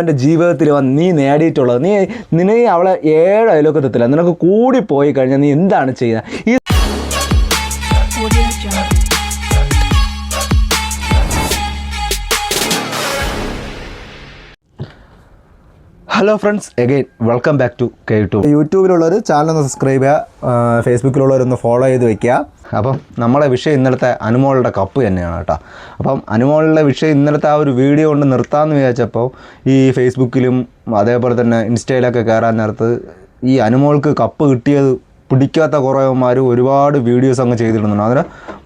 എൻ്റെ ജീവിതത്തിൽ വന്ന് നീ നേടിയിട്ടുള്ളത് നിന്നെ അവളെ 7 അയലോക്കത്തെത്തില്ല. നിനക്ക് കൂടിപ്പോയി കഴിഞ്ഞാൽ നീ എന്താണ് ചെയ്യുക? ഈ hello friends, again welcome back to K2. യൂട്യൂബിലുള്ളവർ ചാനൽ ഒന്ന് സബ്സ്ക്രൈബ് ചെയ്യുക, ഫേസ്ബുക്കിലുള്ളവരൊന്ന് ഫോളോ ചെയ്ത് വയ്ക്കുക. അപ്പം നമ്മളെ വിഷയം ഇന്നലത്തെ അനുമോളുടെ കപ്പ് തന്നെയാണ് കേട്ടോ. അപ്പം അനുമോളുടെ വിഷയം ഇന്നലത്തെ ആ ഒരു വീഡിയോ കൊണ്ട് നിർത്താമെന്ന് വിചാരിച്ചപ്പോൾ ഈ ഫേസ്ബുക്കിലും അതേപോലെ തന്നെ ഇൻസ്റ്റയിലൊക്കെ കയറാൻ നേരത്ത് ഈ അനുമോൾക്ക് കപ്പ് കിട്ടിയത് പിടിക്കാത്ത കുറേമാർ ഒരുപാട് വീഡിയോസ് അങ്ങ് ചെയ്തിടുന്നുണ്ട്. അതിന്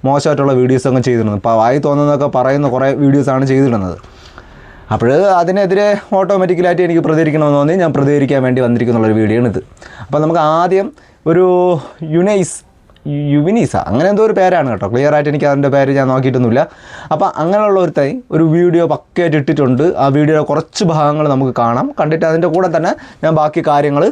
മോശമായിട്ടുള്ള വീഡിയോസ് അങ്ങ് ചെയ്തിടുന്നു. ഇപ്പോൾ വായി തോന്നുന്നതൊക്കെ പറയുന്ന കുറേ വീഡിയോസാണ് ചെയ്തിടുന്നത്. അപ്പോൾ അതിനെതിരെ ഓട്ടോമാറ്റിക്കലായിട്ട് എനിക്ക് പ്രതികരിക്കണമെന്ന് തോന്നി ഞാൻ പ്രതികരിക്കാൻ വേണ്ടി വന്നിരിക്കുന്നുള്ളൊരു വീഡിയോ ആണ് ഇത്. അപ്പോൾ നമുക്ക് ആദ്യം ഒരു യുവിനീസ അങ്ങനെ എന്തോ ഒരു പേരാണ് കേട്ടോ, ക്ലിയർ ആയിട്ട് എനിക്ക് അതിൻ്റെ പേര് ഞാൻ നോക്കിയിട്ടൊന്നുമില്ല. അപ്പോൾ അങ്ങനെയുള്ള ഒരു വീഡിയോ പക്കയായിട്ട് ഇട്ടിട്ടുണ്ട്. ആ വീഡിയോയുടെ കുറച്ച് ഭാഗങ്ങൾ നമുക്ക് കാണാം. കണ്ടിട്ട് അതിൻ്റെ കൂടെ തന്നെ ഞാൻ ബാക്കി കാര്യങ്ങൾ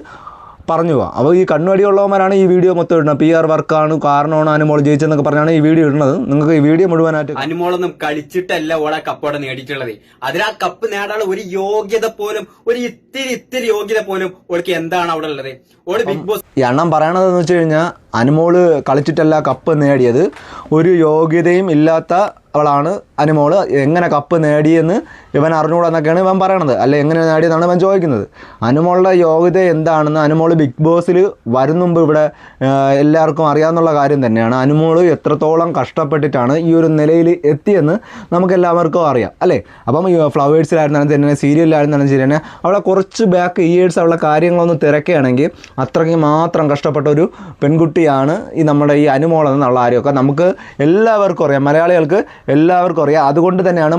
പറഞ്ഞു പോവാം. അപ്പോൾ ഈ കണ്ണുവടിയുള്ളവന്മാരാണ് ഈ വീഡിയോ മൊത്തം ഇടുന്നത്. PR വർക്കാണ് കാരണമാണ് അനുമോൾ ജയിച്ചെന്നൊക്കെ പറഞ്ഞാണ് ഈ വീഡിയോ ഇടുന്നത്. നിങ്ങൾക്ക് ഈ വീഡിയോ മുഴുവനായിട്ട് അനുമോളൊന്നും കളിച്ചിട്ടല്ല ഓളെ കപ്പോടെ നേടിയിട്ടുള്ളത്. അതിൽ ആ കപ്പ് നേടാനുള്ള ഒരു യോഗ്യത പോലും, ഒരു ഇത്തിരി യോഗ്യത പോലും ഓൾക്ക് എന്താണ് അവിടെ ഉള്ളത്? ഓള് ബിഗ് ബോസ് ഈ അണ്ണം പറയണതെന്ന് വെച്ച് കഴിഞ്ഞാൽ അനുമോള് കളിച്ചിട്ടല്ല കപ്പ് നേടിയത്, ഒരു യോഗ്യതയും ഇല്ലാത്ത അവളാണ് അനുമോള്. എങ്ങനെ കപ്പ് നേടിയെന്ന് ഇവൻ അറിഞ്ഞുകൂടാന്നൊക്കെയാണ് ഇവൻ പറയണത്. അല്ല എങ്ങനെ നേടിയെന്നാണ് ഇവൻ ചോദിക്കുന്നത്. അനുമോളുടെ യോഗ്യത എന്താണെന്ന് അനുമോൾ ബിഗ് ബോസിൽ വരുന്നുമ്പ് ഇവിടെ എല്ലാവർക്കും അറിയാവുന്ന കാര്യം തന്നെയാണ്. അനുമോള് എത്രത്തോളം കഷ്ടപ്പെട്ടിട്ടാണ് ഈ ഒരു നിലയിൽ എത്തിയെന്ന് നമുക്ക് എല്ലാവർക്കും അറിയാം അല്ലേ. അപ്പം ഈ ഫ്ലവേഴ്സിലായിരുന്നാലും തന്നെ സീരിയലിലായിരുന്നാലും ശരി തന്നെ അവളെ കുറച്ച് ബാക്ക് ഇയേഴ്സ് അവളെ കാര്യങ്ങളൊന്ന് തിരക്കുകയാണെങ്കിൽ അത്രയ്ക്ക് മാത്രം കഷ്ടപ്പെട്ട ഒരു പെൺകുട്ടിയാണ് ഈ നമ്മുടെ ഈ അനുമോളെന്നുള്ള കാര്യമൊക്കെ നമുക്ക് എല്ലാവർക്കും അറിയാം, മലയാളികൾക്ക് എല്ലാവർക്കും അറിയാം. അതുകൊണ്ട് തന്നെയാണ്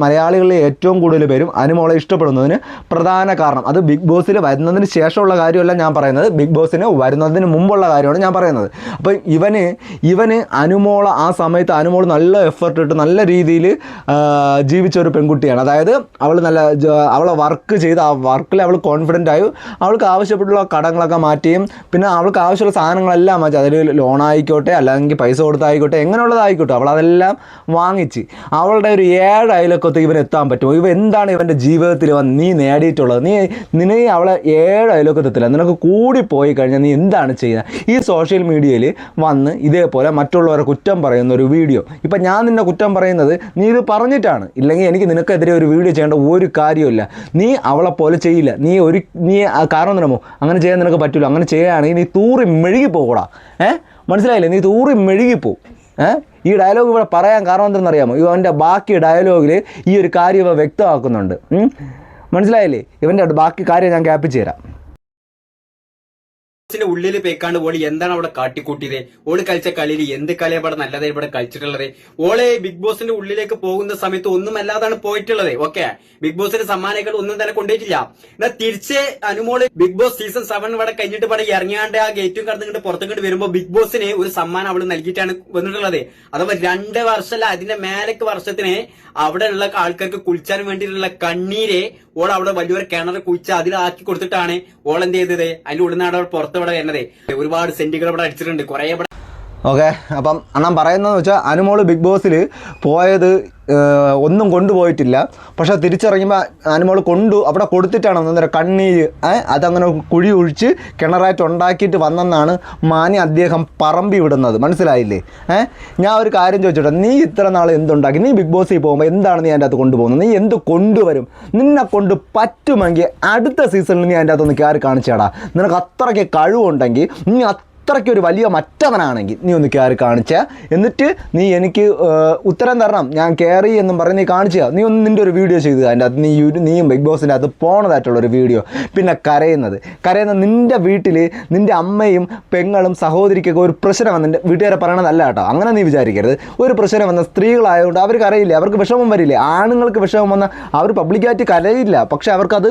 മലയാളികളിൽ ഏറ്റവും കൂടുതൽ പേരും അനുമോളെ ഇഷ്ടപ്പെടുന്നതിന് പ്രധാന കാരണം. അത് ബിഗ് ബോസിൽ വരുന്നതിന് ശേഷമുള്ള കാര്യമല്ല ഞാൻ പറയുന്നത്, ബിഗ് ബോസിന് വരുന്നതിന് മുമ്പുള്ള കാര്യമാണ് ഞാൻ പറയുന്നത്. അപ്പോൾ ഇവന് അനുമോള ആ സമയത്ത് അനുമോൾ നല്ല എഫർട്ട് ഇട്ട് നല്ല രീതിയിൽ ജീവിച്ച ഒരു പെൺകുട്ടിയാണ്. അതായത് അവളെ വർക്ക് ചെയ്ത് ആ വർക്കിൽ അവൾ കോൺഫിഡൻ്റ് ആയി അവൾക്ക് ആവശ്യപ്പെട്ടുള്ള കടങ്ങളൊക്കെ മാറ്റിയും പിന്നെ അവൾക്ക് ആവശ്യമുള്ള സാധനങ്ങളെല്ലാം മാറ്റി, അതിൽ ലോണായിക്കോട്ടെ അല്ലെങ്കിൽ പൈസ കൊടുത്തായിക്കോട്ടെ എങ്ങനെയുള്ളതായിക്കോട്ടെ അവളതെല്ലാം വാങ്ങിച്ച് അവളുടെ ഒരു 7 അയലൊക്കത്ത് ഇവൻ എത്താൻ പറ്റുമോ? എന്താണ് ഇവൻ്റെ ജീവിതത്തിൽ വന്ന് നീ നേടിയിട്ടുള്ളത്? നിന്നെ അവളെ 7 അയലൊക്കത്തെത്തില്ല. നിനക്ക് കൂടിപ്പോയി കഴിഞ്ഞാൽ നീ എന്താണ് ചെയ്യുക? ഈ സോഷ്യൽ മീഡിയയിൽ വന്ന് ഇതേപോലെ മറ്റുള്ളവരെ കുറ്റം പറയുന്ന ഒരു വീഡിയോ. ഇപ്പം ഞാൻ നിന്നെ കുറ്റം പറയുന്നത് നീ ഇത് പറഞ്ഞിട്ടാണ്, ഇല്ലെങ്കിൽ എനിക്ക് നിനക്കെതിരെ ഒരു വീഡിയോ ചെയ്യേണ്ട ഒരു കാര്യമില്ല. നീ അവളെ പോലെ ചെയ്യില്ല. നീ കാരണം എന്തിനമോ അങ്ങനെ ചെയ്യാൻ നിനക്ക് പറ്റില്ല. അങ്ങനെ ചെയ്യുകയാണെങ്കിൽ നീ തൂറി മെഴുകി പോകൂടാ. മനസ്സിലായില്ലേ? നീ തൂറി മെഴുകിപ്പോവും. ഈ ഡയലോഗ് ഇവിടെ പറയാൻ കാരണം എന്തെന്നറിയാമോ? ഇവൻ്റെ ബാക്കി ഡയലോഗിൽ ഈ ഒരു കാര്യം ഇവ വ്യക്തമാക്കുന്നുണ്ട്. മനസ്സിലായില്ലേ? ഇവൻ്റെ ബാക്കി കാര്യം ഞാൻ ക്യാപ്പിച്ച് തരാം. ഉള്ളിൽ പേക്കാണ്ട് ഓള് എന്താണ് അവിടെ കാട്ടിക്കൂട്ടിയത്? ഓള് കളിച്ച കളിയിൽ എന്ത് കളിയാണ് ഇവിടെ നല്ലതായി ഇവിടെ കളിച്ചിട്ടുള്ളത്? ഓളെ ബിഗ് ബോസിന്റെ ഉള്ളിലേക്ക് പോകുന്ന സമയത്ത് ഒന്നും അല്ലാതാണ് പോയിട്ടുള്ളത്. ഓക്കെ, ബിഗ് ബോസിന്റെ സമ്മാനങ്ങൾ ഒന്നും തന്നെ കൊണ്ടുപോയിട്ടില്ല. എന്നാൽ തിരിച്ച് അനുമോള് ബിഗ് ബോസ് സീസൺ 7 ഇവിടെ കഴിഞ്ഞിട്ട് ഇവിടെ ഇറങ്ങിയാണ്ട് ആ ഗേറ്റും കടന്നിട്ട് പുറത്തേക്ക് വരുമ്പോ ബിഗ് ബോസിന് ഒരു സമ്മാനം അവള് നൽകിയിട്ടാണ് വന്നിട്ടുള്ളത്. അഥവാ 2 വർഷമല്ല അതിന്റെ മേലേക്ക് വർഷത്തിന് അവിടെ ഉള്ള ആൾക്കാർക്ക് കുളിച്ചാൻ വേണ്ടിയിട്ടുള്ള കണ്ണീര് ഓൾ അവിടെ വലിയൊരു കിണർ കുഴിച്ച് അതിലാക്കി കൊടുത്തിട്ടാണ് ഓൾ എന്ത് ചെയ്തത്? അതിന്റെ ഉള്ളിനാട് പുറത്ത് ഇവിടെ വരുന്നത്. ഒരുപാട് സെന്റുകൾ ഇവിടെ അടിച്ചിട്ടുണ്ട്, കുറെ. ഓക്കെ, അപ്പം അണ്ണൻ പറയുന്നതെന്ന് വെച്ചാൽ അനുമോള് ബിഗ് ബോസിൽ പോയത് ഒന്നും കൊണ്ടുപോയിട്ടില്ല. പക്ഷെ തിരിച്ചിറങ്ങുമ്പോൾ അനുമോൾ അവിടെ കൊടുത്തിട്ടാണ് അന്നേരം കണ്ണീര് അതങ്ങനെ കുഴി ഒഴിച്ച് കിണറായിട്ട് ഉണ്ടാക്കിയിട്ട് വന്നെന്നാണ് അദ്ദേഹം പറമ്പി വിടുന്നത്. മനസ്സിലായില്ലേ? ഞാൻ ഒരു കാര്യം ചോദിച്ചോട്ടെ, നീ ഇത്ര നാൾ എന്തുണ്ടാക്കി? നീ ബിഗ് ബോസിൽ പോകുമ്പോൾ എന്താണ് നീ അതിൻ്റെ അകത്ത് കൊണ്ടുപോകുന്നത്? നീ എന്ത് കൊണ്ടുവരും? നിന്നെ കൊണ്ട് പറ്റുമെങ്കിൽ അടുത്ത സീസണിൽ നീ അതിൻ്റെ അകത്തൊന്ന് കയറി കാണിച്ചാടാ. നിനക്ക് അത്രയ്ക്ക് കഴിവുണ്ടെങ്കിൽ, നീ അത്രയ്ക്ക് ഒരു വലിയ മറ്റവനാണെങ്കിൽ നീ ഒന്ന് കയറി കാണിച്ചാൽ, എന്നിട്ട് നീ എനിക്ക് ഉത്തരം തരണം. ഞാൻ കയറി എന്നും പറഞ്ഞ് നീ കാണിച്ചാൽ നീ ഒന്ന് നിൻ്റെ ഒരു വീഡിയോ ചെയ്ത് അതിൻ്റെ അത് നീയും ബിഗ് ബോസിൻ്റെ അത് പോണതായിട്ടുള്ളൊരു വീഡിയോ. പിന്നെ കരയുന്ന നിൻ്റെ വീട്ടിൽ നിൻ്റെ അമ്മയും പെങ്ങളും സഹോദരിക്കൊക്കെ ഒരു പ്രശ്നം വന്ന് നിൻ്റെ വീട്ടുകാരെ പറയണതല്ല കേട്ടോ, അങ്ങനെ നീ വിചാരിക്കരുത്. ഒരു പ്രശ്നം വന്ന സ്ത്രീകളായതുകൊണ്ട് അവർക്ക് അറിയില്ല, അവർക്ക് വിഷമം വരില്ലേ? ആണുങ്ങൾക്ക് വിഷമം വന്നാൽ അവർ പബ്ലിക്കായിട്ട് കരയില്ല, പക്ഷെ അവർക്കത്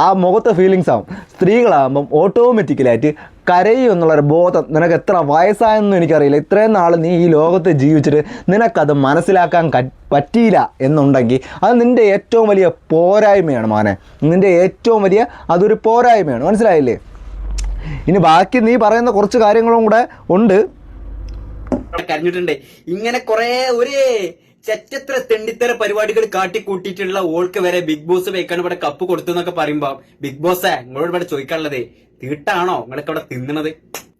ആ മുഖത്തെ ഫീലിങ്സ് ആവും. സ്ത്രീകളാകുമ്പം ഓട്ടോമാറ്റിക്കലായിട്ട് കരയും എന്നുള്ളൊരു ബോധം. നിനക്ക് എത്ര വയസ്സായെന്നും എനിക്കറിയില്ല, ഇത്രയും നാൾ നീ ഈ ലോകത്ത് ജീവിച്ചിട്ട് നിനക്കത് മനസ്സിലാക്കാൻ പറ്റിയില്ല എന്നുണ്ടെങ്കിൽ അത് നിൻ്റെ ഏറ്റവും വലിയ പോരായ്മയാണ് മോനെ. നിൻ്റെ ഏറ്റവും വലിയ അതൊരു പോരായ്മയാണ്. മനസ്സിലായില്ലേ? ഇനി ബാക്കി നീ പറയുന്ന കുറച്ച് കാര്യങ്ങളും കൂടെ ഉണ്ട്. കരഞ്ഞിട്ടുണ്ട്. ഇങ്ങനെ കുറെ ഒരു ചെറ്റത്ര തെണ്ടിത്തര പരിപാടികൾ കാട്ടിക്കൂട്ടിയിട്ടുള്ള ഓൾക്ക് വരെ ബിഗ് ബോസ് വെക്കാൻ ഇവിടെ കപ്പ് കൊടുത്തു എന്നൊക്കെ പറയുമ്പോ ബിഗ് ബോസേ നിങ്ങളോട് ഇവിടെ ചോദിക്കാനുള്ളത് തീട്ടാണോ നിങ്ങളൊക്കെ ഇവിടെ തിന്നണത്?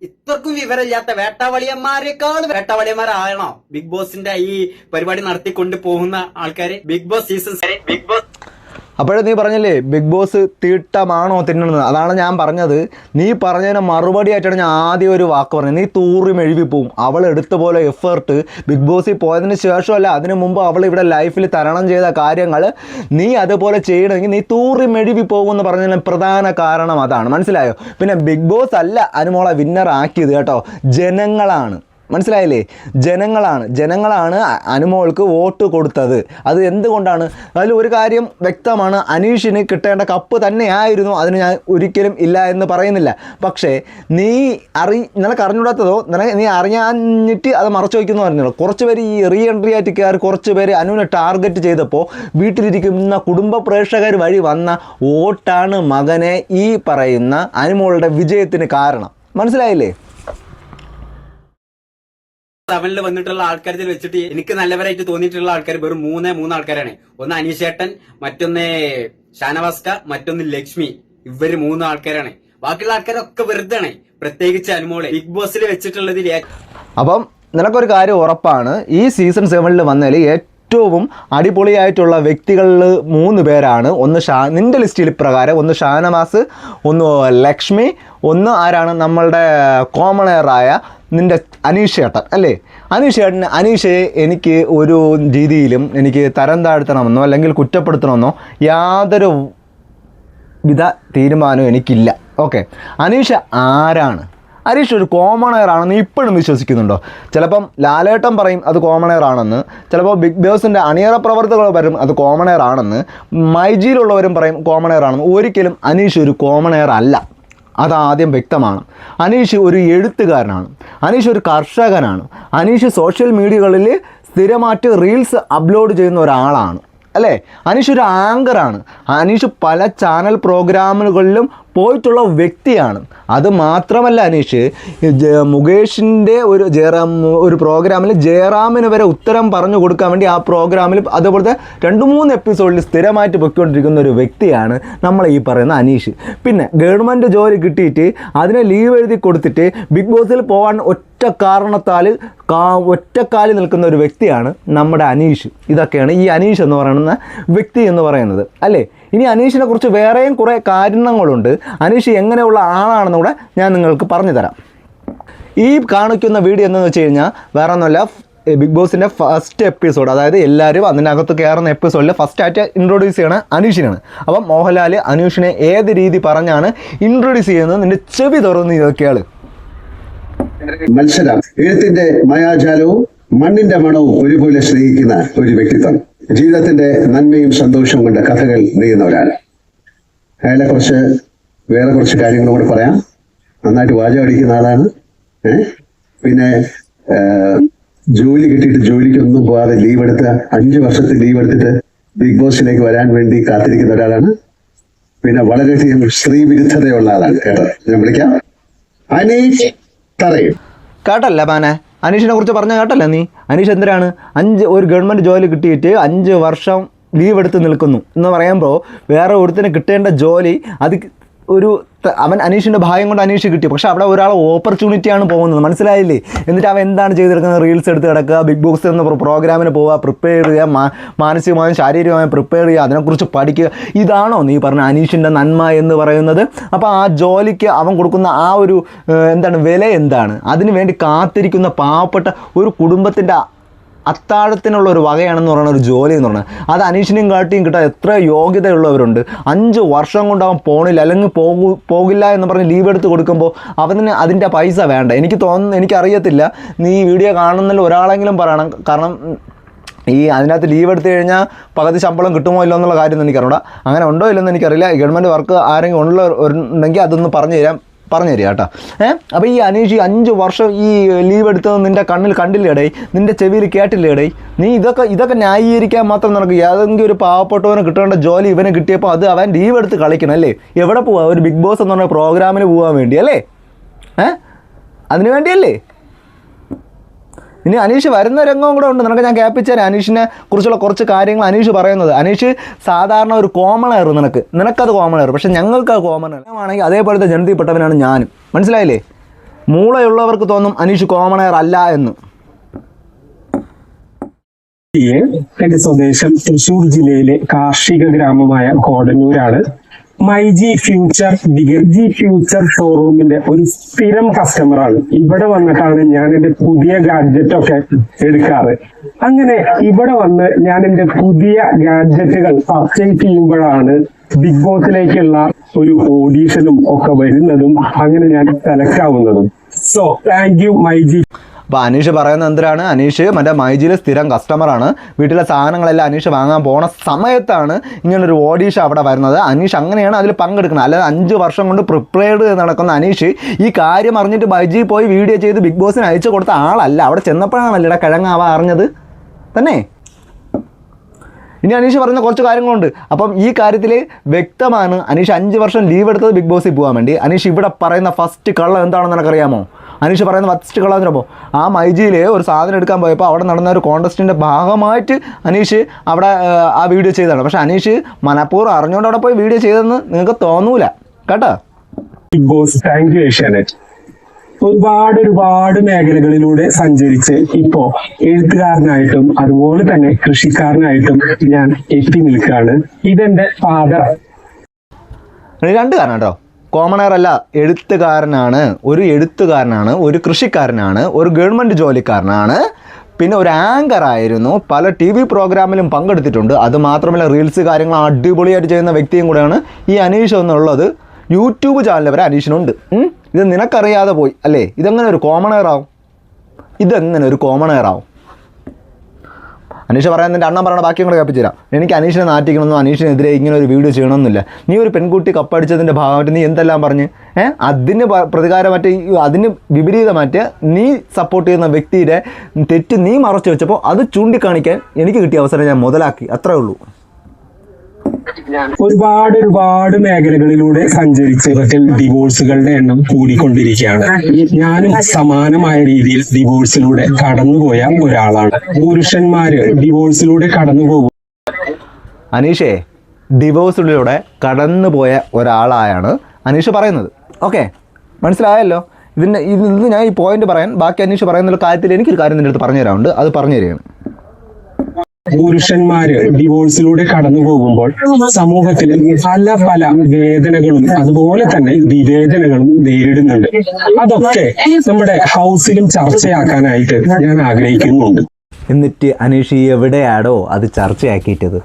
ഇത്രക്കും വിവരമില്ലാത്ത വേട്ടാവളിയന്മാരെക്കാൾ വേട്ടാവളിയന്മാരാണോ ബിഗ് ബോസിന്റെ ഈ പരിപാടി നടത്തിക്കൊണ്ട് പോകുന്ന ആൾക്കാര്? ബിഗ് ബോസ് ബിഗ് ബോസ് അപ്പോഴേ നീ പറഞ്ഞില്ലേ ബിഗ് ബോസ് തീട്ടമാണോ തിന്നണത്? അതാണ് ഞാൻ പറഞ്ഞത്. നീ പറഞ്ഞതിന് മറുപടി ആയിട്ടാണ് ഞാൻ ആദ്യം ഒരു വാക്ക് പറഞ്ഞത്. നീ തൂറി മെഴുകിപ്പോവും. അവൾ എടുത്ത പോലെ എഫേർട്ട് ബിഗ് ബോസിൽ പോയതിന് ശേഷമല്ല, അതിനു മുമ്പ് അവൾ ഇവിടെ ലൈഫിൽ തരണം ചെയ്ത കാര്യങ്ങൾ നീ അതുപോലെ ചെയ്യണമെങ്കിൽ നീ തൂറി മെഴുകി പോകുമെന്ന് പറഞ്ഞതിന് പ്രധാന കാരണം അതാണ്. മനസ്സിലായോ? പിന്നെ ബിഗ് ബോസ് അല്ല അനുമോളെ വിന്നർ ആക്കിയത് കേട്ടോ, ജനങ്ങളാണ്. മനസ്സിലായില്ലേ? ജനങ്ങളാണ് അനുമോൾക്ക് വോട്ട് കൊടുത്തത്. അത് എന്തുകൊണ്ടാണ്? അതിൽ ഒരു കാര്യം വ്യക്തമാണ്, അനീഷിന് കിട്ടേണ്ട കപ്പ് തന്നെയായിരുന്നു. അതിന് ഞാൻ ഒരിക്കലും ഇല്ല എന്ന് പറയുന്നില്ല. പക്ഷേ നിനക്ക് അറിഞ്ഞൂടാത്തതോ നീ അറിയാഞ്ഞിട്ട് അത് മറച്ചു വയ്ക്കുന്നു പറഞ്ഞല്ലോ. കുറച്ച് പേര് ഈ റീ എൻട്രി ആയിട്ട് കയറി കുറച്ച് പേര് അനുവിനെ ടാർഗറ്റ് ചെയ്തപ്പോൾ വീട്ടിലിരിക്കുന്ന കുടുംബ പ്രേക്ഷകർ വഴി വന്ന വോട്ടാണ് മകനെ ഈ പറയുന്ന അനുമോളുടെ വിജയത്തിന് കാരണം. മനസ്സിലായില്ലേ? 7 വന്നിട്ടുള്ള ആൾക്കാരിൽ വെച്ചിട്ട് എനിക്ക് നല്ലവരായിട്ട് തോന്നിയിട്ടുള്ള ആൾക്കാർ വെറും മൂന്ന് ആൾക്കാരാണ്. ഒന്ന് അനീഷേട്ടൻ, മറ്റൊന്ന് ഷാനവാസ്ക, മറ്റൊന്ന് ലക്ഷ്മി. ഇവര് 3 ആൾക്കാരാണ്. ബാക്കിയുള്ള ആൾക്കാരൊക്കെ വെറുതാണ്. പ്രത്യേകിച്ച് അനുമോളെ ബിഗ് ബോസിൽ വെച്ചിട്ടുള്ളതിൽ. അപ്പം നിനക്കൊരു കാര്യം ഉറപ്പാണ്, ഈ സീസൺ 7 വന്നതിൽ ഏറ്റവും അടിപൊളിയായിട്ടുള്ള വ്യക്തികളിൽ 3 പേരാണ്. ഒന്ന് നിൻ്റെ ലിസ്റ്റിൽ പ്രകാരം ഒന്ന് ഷാനവാസ്, ഒന്ന് ലക്ഷ്മി, ഒന്ന് ആരാണ് നമ്മളുടെ കോമണറായ നിൻ്റെ അനീഷേട്ടൻ അല്ലേ? അനീഷയെ എനിക്ക് ഒരു രീതിയിലും എനിക്ക് തരം താഴ്ത്തണമെന്നോ അല്ലെങ്കിൽ കുറ്റപ്പെടുത്തണമെന്നോ യാതൊരു വിധ തീരുമാനവും എനിക്കില്ല. ഓക്കെ, അനീഷ ആരാണ്? അനീഷ് ഒരു കോമണറാണെന്ന് ഇപ്പോഴും വിശ്വസിക്കുന്നുണ്ടോ? ചിലപ്പം ലാലേട്ടൻ പറയും അത് കോമണറാണെന്ന്, ചിലപ്പോൾ ബിഗ് ബോസിൻ്റെ അണിയറ പ്രവർത്തകർ പറയും അത് കോമണറാണെന്ന്, മൈജിയിലുള്ളവരും പറയും കോമണറാണെന്ന്. ഒരിക്കലും അനീഷ് ഒരു കോമണർ അല്ല. അതാദ്യം വ്യക്തമാണ്. അനീഷ് ഒരു എഴുത്തുകാരനാണ്, അനീഷ് ഒരു കർഷകനാണ്, അനീഷ് സോഷ്യൽ മീഡിയകളിൽ സ്ഥിരമായിട്ട് റീൽസ് അപ്ലോഡ് ചെയ്യുന്ന ഒരാളാണ് അല്ലേ? അനീഷ് ഒരു ആങ്കറാണ്. അനീഷ് പല ചാനൽ പ്രോഗ്രാമുകളിലും പോയിട്ടുള്ള വ്യക്തിയാണ്. അത് മാത്രമല്ല, അനീഷ് മുകേഷിൻ്റെ ഒരു പ്രോഗ്രാമിൽ ജയറാമിന് വരെ ഉത്തരം പറഞ്ഞു കൊടുക്കാൻ വേണ്ടി ആ പ്രോഗ്രാമിൽ അതുപോലത്തെ 2-3 എപ്പിസോഡിൽ സ്ഥിരമായിട്ട് പൊയ്ക്കൊണ്ടിരിക്കുന്ന ഒരു വ്യക്തിയാണ് നമ്മൾ ഈ പറയുന്ന അനീഷ്. പിന്നെ ഗവൺമെൻറ് ജോലി കിട്ടിയിട്ട് അതിനെ ലീവ് എഴുതി കൊടുത്തിട്ട് ബിഗ് ബോസിൽ പോകാൻ ഒറ്റക്കാലിൽ നിൽക്കുന്ന ഒരു വ്യക്തിയാണ് നമ്മുടെ അനീഷ്. ഇതൊക്കെയാണ് ഈ അനീഷ് എന്ന് പറയുന്ന വ്യക്തി എന്ന് പറയുന്നത് അല്ലേ? ഇനി അനീഷിനെ കുറിച്ച് വേറെയും കുറേ കാര്യങ്ങളുണ്ട്. അനീഷ് എങ്ങനെയുള്ള ആളാണെന്ന് കൂടെ ഞാൻ നിങ്ങൾക്ക് പറഞ്ഞു തരാം. ഈ കാണിക്കുന്ന വീഡിയോ എന്താണെന്ന് വെച്ച് കഴിഞ്ഞാൽ വേറെ ഒന്നുമല്ല, ബിഗ് ബോസിൻ്റെ ഫസ്റ്റ് എപ്പിസോഡ്, അതായത് എല്ലാവരും അതിനകത്ത് കയറുന്ന എപ്പിസോഡിൽ ഫസ്റ്റായിട്ട് ഇൻട്രൊഡ്യൂസ് ചെയ്യണ അനീഷിനാണ്. അപ്പം മോഹൻലാൽ അനീഷിനെ ഏത് രീതി പറഞ്ഞാണ് ഇൻട്രൊഡ്യൂസ് ചെയ്യുന്നത് നിൻ്റെ ചെവി തുറന്ന് ഇതൊക്കെയാണ്. മത്സരം, എഴുത്തിന്റെ മായാജാലവും മണ്ണിന്റെ മണവും ഒരുപോലെ സ്നേഹിക്കുന്ന ഒരു വ്യക്തിത്വം, ജീവിതത്തിന്റെ നന്മയും സന്തോഷവും കൊണ്ട് കഥകൾ നെയ്യുന്നവരാണ്. അയാളെ കുറിച്ച് വേറെ കുറച്ച് കാര്യങ്ങളും കൂടെ പറയാം. നന്നായിട്ട് വാചകം അടിക്കുന്ന ആളാണ്. പിന്നെ ജോലി കിട്ടിയിട്ട് ജോലിക്കൊന്നും പോകാതെ ലീവ് എടുത്ത 5 വർഷത്തെ ലീവ് എടുത്തിട്ട് ബിഗ് ബോസിലേക്ക് വരാൻ വേണ്ടി കാത്തിരിക്കുന്ന ഒരാളാണ്. പിന്നെ വളരെയധികം സ്ത്രീ വിരുദ്ധതയുള്ള ആളാണ്. കേട്ടോ, ഞാൻ വിളിക്കാം അനീഷ് തറയും. കേട്ടല്ല പാനെ, അനീഷിനെ കുറിച്ച് പറഞ്ഞാൽ കേട്ടല്ല നീ? അനീഷ് എന്തിനാണ് ഒരു ഗവൺമെൻറ് ജോലി കിട്ടിയിട്ട് 5 വർഷം ലീവ് എടുത്ത് നിൽക്കുന്നു എന്ന് പറയുമ്പോൾ വേറെ ഒരുത്തിന് കിട്ടേണ്ട ജോലി അത് അവൻ അനീഷിൻ്റെ ഭാഗ്യം കൊണ്ട് അനീഷ് കിട്ടി. പക്ഷെ അവിടെ ഒരാൾ ഓപ്പർച്യൂണിറ്റിയാണ് പോകുന്നത്. മനസ്സിലായില്ലേ? എന്നിട്ട് അവൻ എന്താണ് ചെയ്തെടുക്കുന്നത്? റീൽസ് എടുത്ത് കിടക്കുക, ബിഗ് ബോസ് എന്ന പ്രോഗ്രാമിന് പോവുക, പ്രിപ്പയർ ചെയ്യുക, മാനസികമായും ശാരീരികമായും പ്രിപ്പയർ ചെയ്യുക, അതിനെക്കുറിച്ച് പഠിക്കുക. ഇതാണോ നീ പറഞ്ഞ അനീഷിൻ്റെ നന്മ എന്ന് പറയുന്നത്? അപ്പോൾ ആ ജോലിക്ക് അവൻ കൊടുക്കുന്ന ആ ഒരു വില എന്താണ്? അതിനു വേണ്ടി കാത്തിരിക്കുന്ന പാവപ്പെട്ട ഒരു കുടുംബത്തിൻ്റെ അത്താഴത്തിനുള്ള ഒരു വകയാണെന്ന് പറയുന്ന ഒരു ജോലി എന്ന് പറഞ്ഞാൽ അത് അനീഷിനെയും കാട്ടിയും കിട്ടാൻ എത്ര യോഗ്യതയുള്ളവരുണ്ട്. 5 വർഷം കൊണ്ട് അവൻ പോണില്ല അല്ലെങ്കിൽ പോകില്ല എന്ന് പറഞ്ഞ് ലീവ് എടുത്ത് കൊടുക്കുമ്പോൾ അവന് അതിൻ്റെ പൈസ വേണ്ട. എനിക്ക് തോന്നുന്നു, എനിക്കറിയത്തില്ല, നീ ഈ വീഡിയോ കാണുന്നതിൽ ഒരാളെങ്കിലും പറയണം. കാരണം അതിനകത്ത് ലീവ് എടുത്തു കഴിഞ്ഞാൽ പകുതി ശമ്പളം കിട്ടുമോ ഇല്ലോ എന്നുള്ള കാര്യം എനിക്കറിയില്ല. അങ്ങനെ ഉണ്ടോ ഇല്ലെന്ന് എനിക്കറിയില്ല. ഗവൺമെൻറ് വർക്ക് ആരെങ്കിലും ഉണ്ടെങ്കിൽ അതൊന്ന് പറഞ്ഞു തരിക കേട്ടോ. അപ്പോൾ ഈ അനീഷ് 5 വർഷം ഈ ലീവ് എടുത്തത് നിൻ്റെ കണ്ണിൽ കണ്ടില്ലേടേ, നിൻ്റെ ചെവിയിൽ കേട്ടില്ലേടേ? നീ ഇതൊക്കെ ന്യായീകരിക്കാൻ മാത്രം നടക്കും. ഏതെങ്കിലും ഒരു പാവപ്പെട്ടവന് കിട്ടേണ്ട ജോലി ഇവന് കിട്ടിയപ്പോൾ അത് അവൻ ലീവ് എടുത്ത് കളിക്കണം അല്ലേ? എവിടെ പോവാ? ഒരു ബിഗ് ബോസ് എന്ന് പറഞ്ഞ പ്രോഗ്രാമിന് പോകാൻ വേണ്ടി അല്ലേ? അതിനു വേണ്ടിയല്ലേ? ഇനി അനീഷ് വരുന്ന രംഗവും കൂടെ ഉണ്ട്, നിനക്ക് ഞാൻ കേൾപ്പിച്ചു തരാം അനീഷിനെ കുറിച്ചുള്ള കുറച്ച് കാര്യങ്ങൾ അനീഷ് പറയുന്നത്. അനീഷ് സാധാരണ ഒരു കോമൺ എയർ, നിനക്കത് കോമൺ എയർ, പക്ഷെ ഞങ്ങൾക്ക് അത് കോമൺ എയർ ആണെങ്കിൽ അതേപോലത്തെ ജനതയിൽപ്പെട്ടവനാണ് ഞാനും. മനസ്സിലായില്ലേ? മൂളയുള്ളവർക്ക് തോന്നും അനീഷ് കോമൺ എയർ അല്ല എന്ന്. എന്റെ സ്വദേശം തൃശൂർ ജില്ലയിലെ കാർഷിക ഗ്രാമമായ കോടന്നൂരാണ്. മൈജി ഫ്യൂച്ചർ ഷോറൂമിന്റെ ഒരു സ്ഥിരം കസ്റ്റമറാണ്. ഇവിടെ വന്നിട്ടാണ് ഞാൻ എന്റെ പുതിയ ഗാഡ്ജറ്റ് ഒക്കെ എടുക്കാറ്. അങ്ങനെ ഇവിടെ വന്ന് ഞാൻ എന്റെ പുതിയ ഗാഡ്ജറ്റുകൾ പർച്ചേസ് ചെയ്യുമ്പോഴാണ് ബിഗ് ബോസിലേക്കുള്ള ഒരു ഓഡീഷനും ഒക്കെ വരുന്നതും അങ്ങനെ ഞാൻ സെലക്ട് ആവുന്നതും. So thank you myG. അപ്പോൾ അനീഷ് പറയുന്നത് എന്തിനാണ്, അനീഷ് മറ്റേ മൈജിയിലെ സ്ഥിരം കസ്റ്റമറാണ്. വീട്ടിലെ സാധനങ്ങളെല്ലാം അനീഷ് വാങ്ങാൻ പോണ സമയത്താണ് ഇങ്ങനൊരു ഓഡീഷൻ അവിടെ വരുന്നത്. അനീഷ് അങ്ങനെയാണ് അതിൽ പങ്കെടുക്കുന്നത്. അല്ലാതെ 5 വർഷം കൊണ്ട് പ്രിപ്പയർഡ് നടക്കുന്ന അനീഷ് ഈ കാര്യം അറിഞ്ഞിട്ട് മൈജി പോയി വീഡിയോ ചെയ്ത് ബിഗ് ബോസിന് അയച്ചു കൊടുത്ത ആളല്ല. അവിടെ ചെന്നപ്പോഴാണല്ലോ ഇവിടെ കിഴങ്ങാവ അറിഞ്ഞത് തന്നെ. ഇനി അനീഷ് പറയുന്ന കുറച്ച് കാര്യങ്ങളുണ്ട്. അപ്പം ഈ കാര്യത്തിൽ വ്യക്തമാണ് അനീഷ് 5 വർഷം ലീവ് എടുത്തത് ബിഗ് ബോസിൽ പോകാൻ വേണ്ടി. അനീഷ് ഇവിടെ പറയുന്ന ഫസ്റ്റ് കള്ളം എന്താണെന്ന് എനിക്കറിയാമോ? അനീഷ് പറയുന്ന ഫസ്റ്റ് കള്ളം എന്ന് പറയുമ്പോൾ ആ മൈജിയിൽ ഒരു സാധനം എടുക്കാൻ പോയപ്പോൾ അവിടെ നടന്ന ഒരു കോൺടെസ്റ്റിൻ്റെ ഭാഗമായിട്ട് അനീഷ് അവിടെ ആ വീഡിയോ ചെയ്തതാണ്. പക്ഷേ അനീഷ് മനഃപൂർവ്വം അറിഞ്ഞുകൊണ്ട് അവിടെ പോയി വീഡിയോ ചെയ്തതെന്ന് നിങ്ങൾക്ക് തോന്നൂല കേട്ടോ. Big boss thank you Asianet. ഒരുപാട് മേഖലകളിലൂടെ സഞ്ചരിച്ച് ഇപ്പോ എഴുത്തുകാരനായിട്ടും അതുപോലെ തന്നെ കൃഷിക്കാരനായിട്ടും ഞാൻ എത്തി നിൽക്കുകയാണ്. ഇതെന്റെ ഫാദർ. 2 കാരണം കേട്ടോ. കോമൺ എയർ അല്ല, എഴുത്തുകാരനാണ്, ഒരു കൃഷിക്കാരനാണ്, ഒരു ഗവൺമെൻറ് ജോലിക്കാരനാണ്, പിന്നെ ഒരു ആങ്കർ ആയിരുന്നു, പല TV പ്രോഗ്രാമിലും പങ്കെടുത്തിട്ടുണ്ട്. അതുമാത്രമല്ല റീൽസ് കാര്യങ്ങൾ അടിപൊളിയായിട്ട് ചെയ്യുന്ന വ്യക്തിയും കൂടെയാണ് ഈ അനീഷ് എന്നുള്ളത്. യൂട്യൂബ് ചാനൽ വരെ അനീഷിനുണ്ട്. ഇത് നിനക്കറിയാതെ പോയി അല്ലേ? ഇതെങ്ങനെ ഒരു കോമൺ എയർ ആവും? അനീഷ് പറയാൻ നിൻ്റെ അണ്ണൻ പറയണ ബാക്കിയും കൂടെ കേൾപ്പിച്ചു തരാം. എനിക്ക് അനീഷിനെ നാട്ടിക്കണമെന്നോ അനീഷിനെതിരെ ഇങ്ങനെ ഒരു വീഡിയോ ചെയ്യണമെന്നില്ല. നീ ഒരു പെൺകുട്ടി കപ്പടിച്ചതിൻ്റെ ഭാഗമായിട്ട് നീ എന്തെല്ലാം പറഞ്ഞ് അതിന് പ്രതികാരമായിട്ട് അതിന് വിപരീതമായിട്ട് നീ സപ്പോർട്ട് ചെയ്യുന്ന വ്യക്തിയുടെ തെറ്റ് നീ മറച്ചു വെച്ചപ്പോൾ അത് ചൂണ്ടിക്കാണിക്കാൻ എനിക്ക് കിട്ടിയ അവസരം ഞാൻ മുതലാക്കി. അത്രേ ഉള്ളൂ. ഒരുപാട് മേഖലകളിലൂടെ സഞ്ചരിച്ച് ഡിവോഴ്സുകളുടെ എണ്ണം കൂടിക്കൊണ്ടിരിക്കുകയാണ്. ഞാനും സമാനമായ രീതിയിൽ ഡിവോഴ്സിലൂടെ കടന്നുപോയ ഒരാളാണ്. പുരുഷന്മാര് ഡിവോഴ്സിലൂടെ കടന്നുപോകും. അനീഷേ ഡിവോഴ്സിലൂടെ കടന്നുപോയ ഒരാളായാണ് അനീഷ് പറയുന്നത്. ഓക്കെ, മനസ്സിലായല്ലോ? ഇത് ഞാൻ ഈ പോയിന്റ് പറയാൻ ബാക്കി അനീഷ് പറയുന്ന കാര്യത്തിൽ എനിക്കൊരു കാര്യം നിൻ്റെ അടുത്ത് പറഞ്ഞു തരാറുണ്ട്, അത് പറഞ്ഞു തരികയാണ്. പുരുഷന്മാര് ഡിവോഴ്സിലൂടെ കടന്നു പോകുമ്പോൾ സമൂഹത്തിൽ പല വേദനകളും അതുപോലെ തന്നെ വിവേചനങ്ങളും നേരിടുന്നുണ്ട്. അതൊക്കെ നമ്മുടെ ഹൗസിലും ചർച്ചയാക്കാനായിട്ട് ഞാൻ ആഗ്രഹിക്കുന്നുണ്ട്. എന്നിട്ട് അനീഷ് എവിടെയാടോ അത് ചർച്ചയാക്കിയിട്ടത്?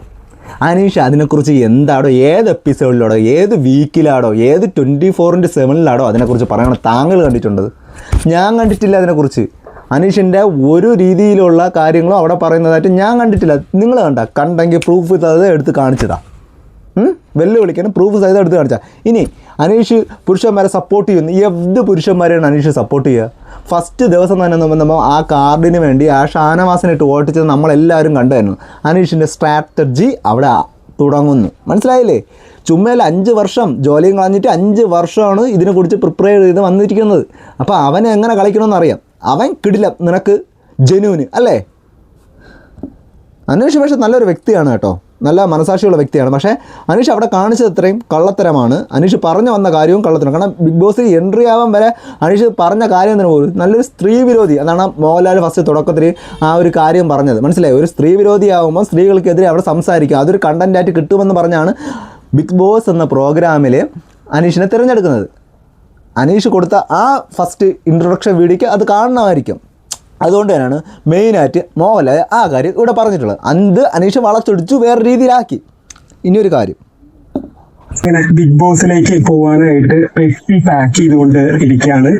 അനീഷ് അതിനെക്കുറിച്ച് എന്താടോ, ഏത് എപ്പിസോഡിലാടോ, ഏത് വീക്കിലാടോ, ഏത് 24/7 അതിനെക്കുറിച്ച് പറയണം താങ്കൾ കണ്ടിട്ടുണ്ടത്? ഞാൻ കണ്ടിട്ടില്ല അതിനെക്കുറിച്ച്. അനീഷിൻ്റെ ഒരു രീതിയിലുള്ള കാര്യങ്ങളും അവിടെ പറയുന്നതായിട്ട് ഞാൻ കണ്ടിട്ടില്ല. നിങ്ങൾ കണ്ടെങ്കിൽ പ്രൂഫ് അത് എടുത്ത് കാണിച്ചതാ. വെല്ലുവിളിക്കണം, പ്രൂഫ് സഹിതം എടുത്ത് കാണിച്ചാൽ. ഇനി അനീഷ് പുരുഷന്മാരെ സപ്പോർട്ട് ചെയ്യുന്നു. എന്ത് പുരുഷന്മാരെയാണ് അനീഷ് സപ്പോർട്ട് ചെയ്യുക? ഫസ്റ്റ് ദിവസം തന്നെ നമ്മൾ ആ കാർഡിന് വേണ്ടി ആ ഷാനവാസിനിട്ട് വോട്ടിച്ചത് നമ്മളെല്ലാവരും കണ്ടായിരുന്നു. അനീഷിൻ്റെ സ്ട്രാറ്റജി അവിടെ തുടങ്ങുന്നു. മനസ്സിലായില്ലേ? ചുമ്മയിൽ 5 വർഷം ജോലിയും കളഞ്ഞിട്ട് 5 വർഷമാണ് ഇതിനെക്കുറിച്ച് പ്രിപ്പയർ ചെയ്ത് വന്നിരിക്കുന്നത്. അപ്പോൾ അവനെ എങ്ങനെ കളിക്കണമെന്ന് അറിയാം. അവൻ കിടില, നിനക്ക് ജെന്യൂന് അല്ലേ? അനീഷ് പക്ഷേ നല്ലൊരു വ്യക്തിയാണ് കേട്ടോ, നല്ല മനസാക്ഷിയുള്ള വ്യക്തിയാണ്. പക്ഷേ അനീഷ് അവിടെ കാണിച്ചത് അത്രയും കള്ളത്തരമാണ്. അനീഷ് പറഞ്ഞു വന്ന കാര്യവും കള്ളത്തരം. കാരണം ബിഗ് ബോസിൽ എൻട്രി ആവാൻ വരെ അനീഷ് പറഞ്ഞ കാര്യം തന്നെ പോലും നല്ലൊരു സ്ത്രീ വിരോധി. അതാണ് മോഹൻലാൽ ഫസ്റ്റ് തുടക്കത്തിൽ ആ ഒരു കാര്യം പറഞ്ഞത്. മനസ്സിലായി? ഒരു സ്ത്രീ വിരോധിയാകുമ്പോൾ സ്ത്രീകൾക്കെതിരെ അവിടെ സംസാരിക്കുക, അതൊരു കണ്ടൻറ്റായിട്ട് കിട്ടുമെന്ന് പറഞ്ഞാണ് ബിഗ് ബോസ് എന്ന പ്രോഗ്രാമിൽ അനീഷിനെ തിരഞ്ഞെടുക്കുന്നത്. അനീഷ് കൊടുത്ത ആ ഫസ്റ്റ് ഇൻട്രൊഡക്ഷൻ വീഡിയോയ്ക്ക് അത് കാണണമായിരിക്കും. അതുകൊണ്ട് തന്നെയാണ് മെയിനായിട്ട് മോഹൻലാൽ ആ കാര്യം ഇവിടെ പറഞ്ഞിട്ടുള്ളത്. അത് അനീഷ് വളച്ചൊടിച്ചു വേറെ രീതിയിലാക്കി. ഇനിയൊരു കാര്യം, ഇങ്ങനെ ബിഗ് ബോസിലേക്ക് പോകാനായിട്ട് പെട്ടി പാക്ക് ചെയ്തുകൊണ്ട് ഇരിക്കുകയാണ്.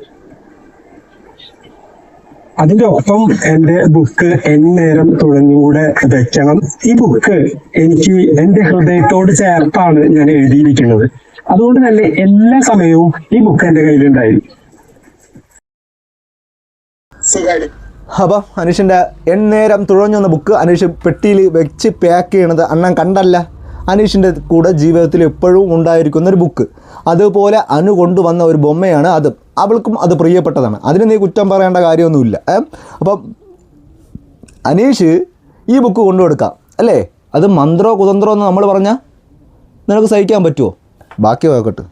അതിന്റെ ഒപ്പം എന്റെ ബുക്ക് എന്നേരം തുഴഞ്ഞുകൂടെ വെക്കണം. ഈ ബുക്ക് എനിക്ക് എന്റെ ഹൃദയത്തോട് ചേർത്താണ് ഞാൻ എഴുതിയിരിക്കുന്നത്. അതുകൊണ്ട് തന്നെ എല്ലാ സമയവും ഈ ബുക്ക് എന്റെ കയ്യിലുണ്ടായിരുന്നു. അപ്പം അനീഷിൻ്റെ എന്നേരം തുഴഞ്ഞെന്ന ബുക്ക് അനീഷ് പെട്ടിയിൽ വെച്ച് പാക്ക് ചെയ്യണത് അണ്ണൻ കണ്ടല്ല. അനീഷിൻ്റെ കൂടെ ജീവിതത്തിൽ എപ്പോഴും ഉണ്ടായിരിക്കുന്നൊരു ബുക്ക്. അതുപോലെ അനു കൊണ്ടുവന്ന ഒരു ബൊമ്മയാണ് അത്. അവൾക്കും അത് പ്രിയപ്പെട്ടതാണ്. അതിന് നീ കുറ്റം പറയേണ്ട കാര്യമൊന്നുമില്ല. അപ്പം അനീഷ് ഈ ബുക്ക് കൊണ്ടു കൊടുക്കാം അല്ലേ? അത് മന്ത്രോ കുതന്ത്രോ എന്ന് നമ്മൾ പറഞ്ഞാൽ നിനക്ക് സഹിക്കാൻ പറ്റുമോ? ബാക്കി നോക്കട്ടെ.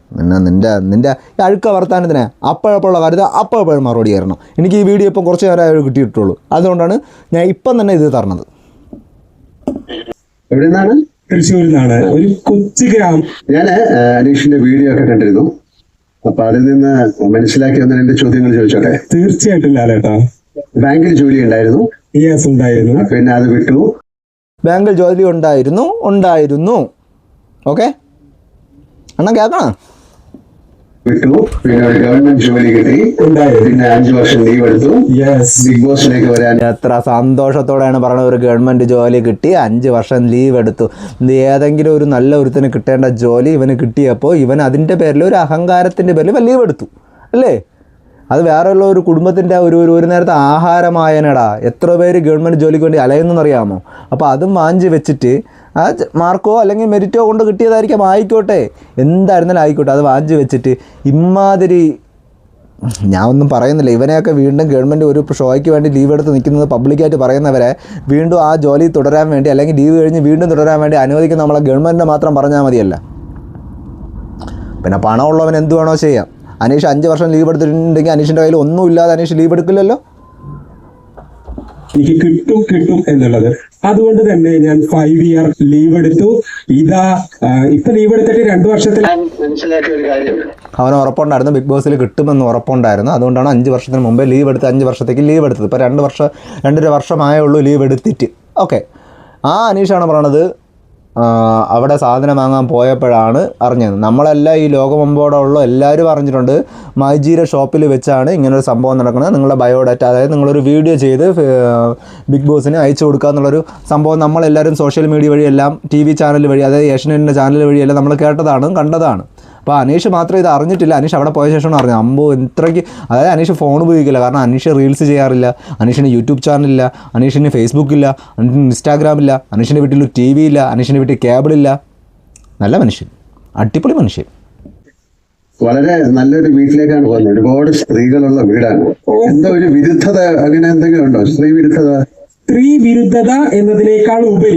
നിൻ്റെ ഈ അഴുക്ക വർത്താനത്തിനെ അപ്പോഴപ്പോഴുള്ള കാര്യത്തിൽ അപ്പോഴപ്പോഴും മറുപടി തരണം. എനിക്ക് ഈ വീഡിയോ ഇപ്പം കുറച്ച് നേരം കിട്ടിയിട്ടുള്ളൂ. അതുകൊണ്ടാണ് ഞാൻ ഇപ്പം തന്നെ ഇത് തരണത്. എവിടെ നിന്നാണ്? തൃശ്ശൂരിൽ നിന്നാണ്, ഒരു കൊച്ചു ഗ്രാമം. ഞാൻ അനീഷിന്റെ വീഡിയോ ഒക്കെ കണ്ടിരുന്നു. അപ്പൊ അതിൽ നിന്ന് മനസ്സിലാക്കിയ ഒന്ന് രണ്ട് ചോദ്യങ്ങൾ ചോദിച്ചോട്ടെ? തീർച്ചയായിട്ടും ലാലേട്ടാ. ബാങ്കിൽ ജോലി ഉണ്ടായിരുന്നു? യെസ്, ഉണ്ടായിരുന്നു. പിന്നെ അത് വിട്ടു? ബാങ്കിൽ ജോലി ഉണ്ടായിരുന്നു. ഓക്കെ അണ്ണാ കേൾക്കണം? വിട്ടു. പിന്നെ ഒരു ഗവൺമെന്റ് ജോലി കിട്ടി. പിന്നെ 5 വർഷം ലീവ് എടുത്തു. ബിഗ് ബോസിലേക്ക് വരാൻ എത്ര സന്തോഷത്തോടെയാണ് പറഞ്ഞത്. ഒരു ഗവൺമെൻറ് ജോലി കിട്ടി, 5 വർഷം ലീവ് എടുത്തു. ഏതെങ്കിലും ഒരു നല്ല ഒരുത്തിന് കിട്ടേണ്ട ജോലി ഇവന് കിട്ടിയപ്പോൾ ഇവൻ അതിൻ്റെ പേരിൽ ഒരു അഹങ്കാരത്തിൻ്റെ പേരിൽ ഇവൻ ലീവ് എടുത്തു അല്ലേ? അത് വേറെയുള്ള ഒരു കുടുംബത്തിൻ്റെ ഒരു നേരത്തെ ആഹാരമായനടാ. എത്ര പേര് ഗവൺമെൻറ് ജോലിക്ക് വേണ്ടി അലയുന്നറിയാമോ? അപ്പോൾ അതും വാഞ്ചി വെച്ചിട്ട് ആ മാർക്കോ അല്ലെങ്കിൽ മെരിറ്റോ കൊണ്ട് കിട്ടിയതായിരിക്കാം, ആയിക്കോട്ടെ, എന്തായിരുന്നാലും ആയിക്കോട്ടെ, അത് വാഞ്ചി വെച്ചിട്ട് ഇമാതിരി ഞാൻ ഒന്നും പറയുന്നില്ല. ഇവനെയൊക്കെ വീണ്ടും ഗവൺമെൻറ് ഒരു ഷോയ്ക്ക് വേണ്ടി ലീവ് എടുത്ത് നിൽക്കുന്നത് പബ്ലിക്കായിട്ട് പറയുന്നവരെ വീണ്ടും ആ ജോലി തുടരാൻ വേണ്ടി അല്ലെങ്കിൽ ലീവ് കഴിഞ്ഞ് വീണ്ടും തുടരാൻ വേണ്ടി അനുവദിക്കുന്ന നമ്മളെ ഗവൺമെൻറ്റിനെ മാത്രം പറഞ്ഞാൽ മതിയല്ല. പിന്നെ പണമുള്ളവൻ എന്ത് വേണോ ചെയ്യാം. അനീഷ് 5 വർഷം ലീവ് എടുത്തിട്ടുണ്ടെങ്കിൽ അനീഷിൻ്റെ കയ്യിൽ ഒന്നും ഇല്ലാതെ അനീഷ് ലീവ് എടുക്കില്ലല്ലോ. എനിക്ക് കിട്ടും എന്നുള്ളത്. അതുകൊണ്ട് തന്നെ ഞാൻ 5 ഇയർ ലീവ് എടുത്തു. ഇപ്പൊ ലീവ് എടുത്തിട്ട് 2 വർഷത്തിൽ മനസ്സിലാക്കിയ ഒരു കാര്യം, അവന് ഉറപ്പുണ്ടായിരുന്നു ബിഗ് ബോസിൽ കിട്ടുമെന്ന് ഉറപ്പുണ്ടായിരുന്നു. അതുകൊണ്ടാണ് 5 വർഷത്തിന് മുമ്പേ ലീവ് എടുത്ത് 5 വർഷത്തേക്ക് ലീവ് എടുത്തത്. ഇപ്പോൾ 2 വർഷമായേ ഉള്ളൂ ലീവ് എടുത്തിട്ട്. ഓക്കെ, ആ അനീഷാണ് പറയണത് അവിടെ സാധനം വാങ്ങാൻ പോയപ്പോഴാണ് അറിഞ്ഞത്. നമ്മളെല്ലാം ഈ ലോകമെമ്പാടുള്ള എല്ലാവരും അറിഞ്ഞിട്ടുണ്ട്. മൈജിയുടെ ഷോപ്പിൽ വെച്ചാണ് ഇങ്ങനൊരു സംഭവം നടക്കുന്നത്. നിങ്ങളുടെ ബയോഡാറ്റ, അതായത് നിങ്ങളൊരു വീഡിയോ ചെയ്ത് ബിഗ് ബോസിന് അയച്ചു കൊടുക്കുക എന്നുള്ളൊരു സംഭവം നമ്മളെല്ലാവരും സോഷ്യൽ മീഡിയ വഴി എല്ലാം TV ചാനൽ വഴി, അതായത് ഏഷ്യനെറ്റിൻ്റെ ചാനൽ വഴിയെല്ലാം നമ്മൾ കേട്ടതാണ്, കണ്ടതാണ്. അപ്പോൾ അനീഷ് മാത്രം ഇത് അറിഞ്ഞിട്ടില്ല. അനീഷ് അവിടെ പോയ ശേഷമാണ് അറിഞ്ഞത്. അമ്പോ ഇത്രയ്ക്ക്, അതായത് അനീഷ് ഫോൺ ഉപയോഗിക്കില്ല. കാരണം അനീഷ് റീൽസ് ചെയ്യാറില്ല, അനീഷിന് യൂട്യൂബ് ചാനലില്ല, അനീഷിന് ഫേസ്ബുക്കില്ല, അനീഷിന് ഇൻസ്റ്റാഗ്രാമില്ല, അനീഷിൻ്റെ വീട്ടിൽ TV ഇല്ല, അനീഷിൻ്റെ വീട്ടിൽ കേബിളില്ല. നല്ല മനുഷ്യൻ, അടിപൊളി മനുഷ്യൻ. വളരെ നല്ലൊരു വീട്ടിലേക്കാണ് പോകുന്നത്. ഒരുപാട് സ്ത്രീകളുള്ള വീടാണ്. എന്താ ഒരു വിരുദ്ധത, അങ്ങനെ എന്തെങ്കിലും ഉണ്ടോ? സ്ത്രീ വിരുദ്ധത? സ്ത്രീ വിരുദ്ധത എന്നതിനേക്കാൾ ഉപരി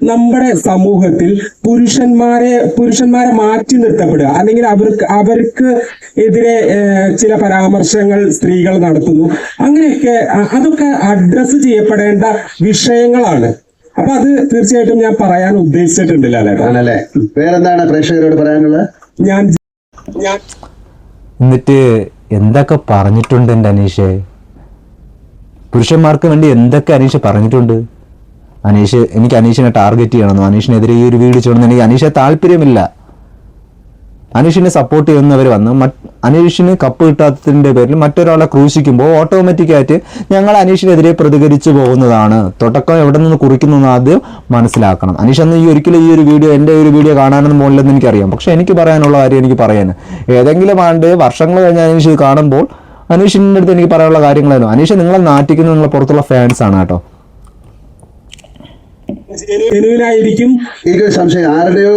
നമ്മുടെ സമൂഹത്തിൽ പുരുഷന്മാരെ മാറ്റി നിർത്തപ്പെടുക, അല്ലെങ്കിൽ അവർക്ക് എതിരെ ചില പരാമർശങ്ങൾ സ്ത്രീകൾ നടത്തുന്നു. അങ്ങനെയൊക്കെ അതൊക്കെ അഡ്രസ്സ് ചെയ്യപ്പെടേണ്ട വിഷയങ്ങളാണ്. അപ്പൊ അത് തീർച്ചയായിട്ടും ഞാൻ പറയാൻ ഉദ്ദേശിച്ചിട്ടുണ്ടല്ലോ അല്ലേ? ആണല്ലേ. വേറെന്താണ് പ്രേക്ഷകരോട് പറയാനുള്ളത്? ഞാൻ എന്നിട്ട് എന്തൊക്കെ പറഞ്ഞിട്ടുണ്ട് എൻ്റെ അനീഷ്? പുരുഷന്മാർക്ക് വേണ്ടി എന്തൊക്കെ അനീഷ് പറഞ്ഞിട്ടുണ്ട്? എനിക്ക് അനീഷിനെ ടാർഗറ്റ് ചെയ്യണമെന്നോ അനീഷിനെതിരെ ഈ ഒരു വീഡിയോ ചെയ്യണമെന്ന് എനിക്ക് അനീഷെ താല്പര്യമില്ല. അനീഷിനെ സപ്പോർട്ട് ചെയ്യുന്നവർ വന്ന് അനീഷിന് കപ്പ് കിട്ടാത്തതിൻ്റെ പേരിൽ മറ്റൊരാളെ ക്രൂശിക്കുമ്പോൾ ഓട്ടോമാറ്റിക്കായിട്ട് ഞങ്ങൾ അനീഷിനെതിരെ പ്രതികരിച്ചു പോകുന്നതാണ്. തുടക്കം എവിടെ നിന്ന് കുറിക്കുന്നു ആദ്യം മനസ്സിലാക്കണം. അനീഷ് അന്ന് ഒരിക്കലും ഈ ഒരു വീഡിയോ, എൻ്റെ ഒരു വീഡിയോ കാണാനൊന്നും പോകില്ലെന്ന് എനിക്കറിയാം. പക്ഷേ എനിക്ക് പറയാനുള്ള കാര്യം എനിക്ക് പറയാൻ, ഏതെങ്കിലും ആണ്ട് വർഷങ്ങൾ കഴിഞ്ഞ് അനീഷ് ഇത് കാണുമ്പോൾ അനീഷിൻ്റെ അടുത്ത് എനിക്ക് പറയാനുള്ള കാര്യങ്ങളായിരുന്നു. അനീഷ് നിങ്ങളെ നാട്ടിക്കുന്ന നിങ്ങളെ പുറത്തുള്ള ഫാൻസ് ആണ് കേട്ടോ. ജനുവിനായിരിക്കും. എനിക്കൊരു സംശയം, ആരുടെയോ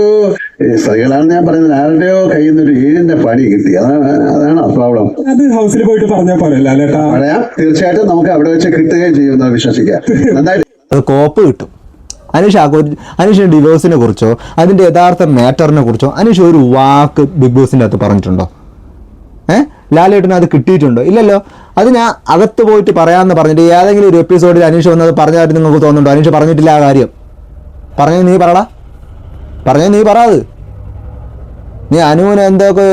സ്ത്രീകളാണെന്ന് ഞാൻ പറയുന്നത്, ആരുടെയോ കയ്യിൽ നിന്ന് ഒരു 7ന്റെ പണി കിട്ടി, അതാണ് പ്രോബ്ലം. അത് ഹൗസിൽ പോയിട്ട് പറഞ്ഞാൽ പോരല്ലോ അല്ലേട്ടാ? പറയാം, തീർച്ചയായിട്ടും നമുക്ക് അവിടെ വെച്ച് കിട്ടുകയും ചെയ്യുമെന്ന് വിശ്വസിക്കാം. നന്നായിട്ട് അത് കോപ്പ് കിട്ടും. അനീഷിന് ഡിവോഴ്സിനെ കുറിച്ചോ അതിൻ്റെ യഥാർത്ഥ മാറ്ററിനെ കുറിച്ചോ അനീഷ് ഒരു വാക്ക് ബിഗ് ബോസിൻ്റെ അകത്ത് പറഞ്ഞിട്ടുണ്ടോ? ലാലേട്ടന് അത് കിട്ടിയിട്ടുണ്ടോ? ഇല്ലല്ലോ. അത് ഞാൻ അകത്ത് പോയിട്ട് പറയാമെന്ന് പറഞ്ഞിട്ട് ഏതെങ്കിലും ഒരു എപ്പിസോഡിൽ അനീഷ് വന്നത് പറഞ്ഞായിട്ട് നിങ്ങൾക്ക് തോന്നുന്നുണ്ടോ? അനീഷ് പറഞ്ഞിട്ടില്ല ആ കാര്യം. പറഞ്ഞത് നീ പറടാ, പറഞ്ഞത് നീ പറയാത്. നീ അനുവിനെ എന്തൊക്കെ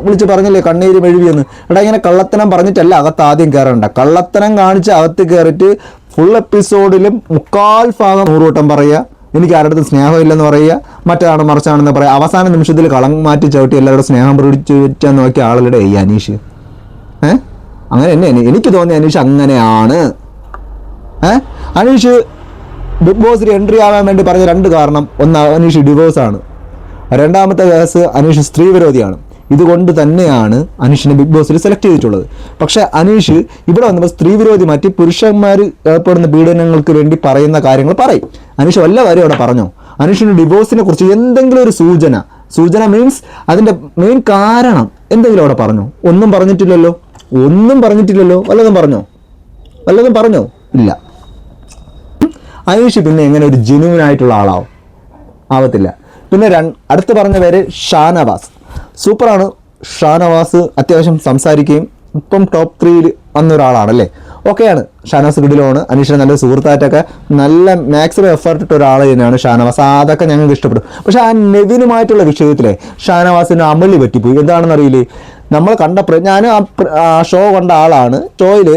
വിളിച്ച് പറഞ്ഞില്ലേ കണ്ണീര് മെഴുകിയെന്ന്. എടാ, ഇങ്ങനെ കള്ളത്തനം പറഞ്ഞിട്ടല്ല അകത്ത് ആദ്യം കയറണ്ട. കള്ളത്തനം കാണിച്ച് അകത്ത് കയറിയിട്ട് ഫുൾ എപ്പിസോഡിലും 3/4 ഭാഗം 100 വട്ടം പറയുക, എനിക്ക് ആരുടെ അടുത്ത് സ്നേഹമില്ലെന്ന് പറയുക, മറ്റാണ് മറിച്ചാണെന്ന് പറയുക. അവസാന നിമിഷത്തിൽ കളം മാറ്റി ചവിട്ടി എല്ലാവരുടെ സ്നേഹം പ്രകടിപ്പിച്ചാൽ നോക്കിയ ആളുടെ ഈ അനീഷ് അങ്ങനെ തന്നെ എനിക്ക് തോന്നിയ അനീഷ് അങ്ങനെയാണ്. അനീഷ് ബിഗ് ബോസിൽ എൻട്രി ആവാൻ വേണ്ടി പറഞ്ഞ 2 കാരണം. ഒന്ന്, അനീഷ് ഡിവോഴ്സാണ്. രണ്ടാമത്തെ കേസ്, അനീഷ് സ്ത്രീ വിരോധിയാണ്. ഇതുകൊണ്ട് തന്നെയാണ് അനീഷിനെ ബിഗ് ബോസിൽ സെലക്ട് ചെയ്തിട്ടുള്ളത്. പക്ഷേ അനീഷ് ഇവിടെ വന്നപ്പോൾ സ്ത്രീ വിരോധി മാറ്റി പുരുഷന്മാർ ഏർപ്പെടുന്ന പീഡനങ്ങൾക്ക് വേണ്ടി പറയുന്ന കാര്യങ്ങൾ പറയും. അനീഷ് വല്ല കാര്യം അവിടെ പറഞ്ഞോ? അനീഷിന് ഡിവോഴ്സിനെ കുറിച്ച് എന്തെങ്കിലും ഒരു സൂചന മീൻസ് അതിൻ്റെ മെയിൻ കാരണം എന്തെങ്കിലും അവിടെ പറഞ്ഞോ? ഒന്നും പറഞ്ഞിട്ടില്ലല്ലോ. വല്ലതും പറഞ്ഞോ? ഇല്ല. അനീഷ് പിന്നെ എങ്ങനെ ഒരു ജെന്യൂൻ ആയിട്ടുള്ള ആളാവും? ആവത്തില്ല. പിന്നെ അടുത്ത് പറഞ്ഞ പേര് ഷാനവാസ്. സൂപ്പറാണ്. ഷാനവാസ് അത്യാവശ്യം സംസാരിക്കുകയും ഇപ്പം ടോപ്പ് 3 വന്ന ഒരാളാണല്ലേ. ഓക്കെയാണ്. ഷാനവാസ് കിടിലമാണ്. അനീഷിനെ നല്ല സുഹൃത്തായിട്ടൊക്കെ നല്ല മാക്സിമം എഫേർട്ട് ഇട്ട ഒരാൾ തന്നെയാണ് ഷാനവാസ്. അതൊക്കെ ഞങ്ങൾക്ക് ഇഷ്ടപ്പെട്ടു. പക്ഷെ ആ നെവിനുമായിട്ടുള്ള വിഷയത്തിലെ ഷാനവാസിന് അമളി പറ്റിപ്പോയി. എന്താണെന്ന് അറിയില്ലേ? നമ്മൾ ഞാൻ ആ ഷോ കണ്ട ആളാണ്. ഷോയിൽ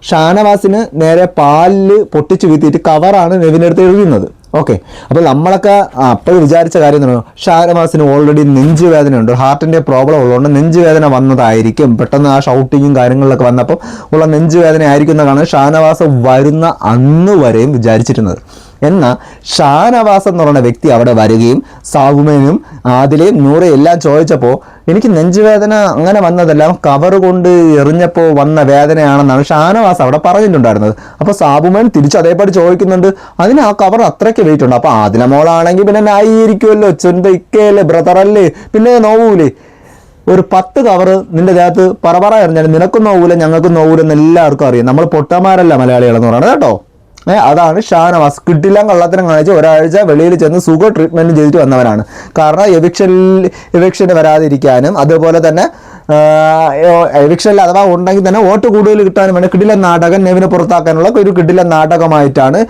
ഷാനവാസിന് നേരെ പാലിൽ പൊട്ടിച്ച് വീത്തിയിട്ട് കവറാണ് നെവിനെടുത്ത് എഴുതുന്നത്. ഓക്കെ, അപ്പോൾ നമ്മളൊക്കെ അപ്പോൾ വിചാരിച്ച കാര്യം എന്ന് പറഞ്ഞാൽ ഷാനവാസിന് ഓൾറെഡി നെഞ്ചുവേദന ഉണ്ട്, ഹാർട്ടിൻ്റെ പ്രോബ്ലം ഉള്ളതുകൊണ്ട് നെഞ്ചുവേദന വന്നതായിരിക്കും. പെട്ടെന്ന് ആ ഷൗട്ടിങ്ങും കാര്യങ്ങളിലൊക്കെ വന്നപ്പോൾ ഉള്ള നെഞ്ചുവേദന ആയിരിക്കും എന്നാണ് ഷാനവാസ് വരുന്ന അന്ന് വരെയും വിചാരിച്ചിരുന്നത്. എന്നാൽ ഷാനവാസ് എന്ന് പറയുന്ന വ്യക്തി അവിടെ വരികയും സാവുമേനും ആദിലയും നൂറയും എല്ലാം ചോദിച്ചപ്പോൾ എനിക്ക് നെഞ്ചുവേദന അങ്ങനെ വന്നതെല്ലാം കവർ കൊണ്ട് എറിഞ്ഞപ്പോൾ വന്ന വേദനയാണെന്നാണ് ഷാനവാസ് അവിടെ പറഞ്ഞിട്ടുണ്ടായിരുന്നത്. അപ്പോൾ സാബുമേൻ തിരിച്ച് അതേപടി ചോദിക്കുന്നുണ്ട്, അതിന് ആ കവർ അത്രയ്ക്ക് വെയിറ്റ് ഉണ്ട്. അപ്പോൾ ആദില മോളാണെങ്കിൽ പിന്നെ ന്യായീകരിക്കുമല്ലോ, ചെന്ത ഇക്കയല്ലേ ബ്രദറല്ലേ, പിന്നെ നോവൂലേ. ഒരു 10 കവർ നിന്റെ ദേഹത്ത് പറ എറിഞ്ഞാൽ നിനക്കും നോവൂല ഞങ്ങൾക്കും നോവൂലെന്ന് എല്ലാവർക്കും അറിയാം. നമ്മൾ പൊട്ടന്മാരല്ല മലയാളികളെന്ന് പറയുന്നത് കേട്ടോ. അതാണ് ഷാനവാസ്. കിട്ടില്ല കള്ളത്തരം കാണിച്ച് ഒരാഴ്ച വെളിയിൽ ചെന്ന് സുഖം ട്രീറ്റ്മെൻറ്റ് ചെയ്തിട്ട് വന്നവരാണ്. കാരണം എവിക്ഷന് വരാതിരിക്കാനും അതുപോലെ തന്നെ എവിക്ഷനിൽ അഥവാ ഉണ്ടെങ്കിൽ തന്നെ വോട്ട് കൂടുതൽ കിട്ടാനും വേണ്ടി കിടിലൻ നാടകം നെവിനെ പുറത്താക്കാനുള്ള ഒരു കിടിലൻ നാടകമായിട്ടാണ്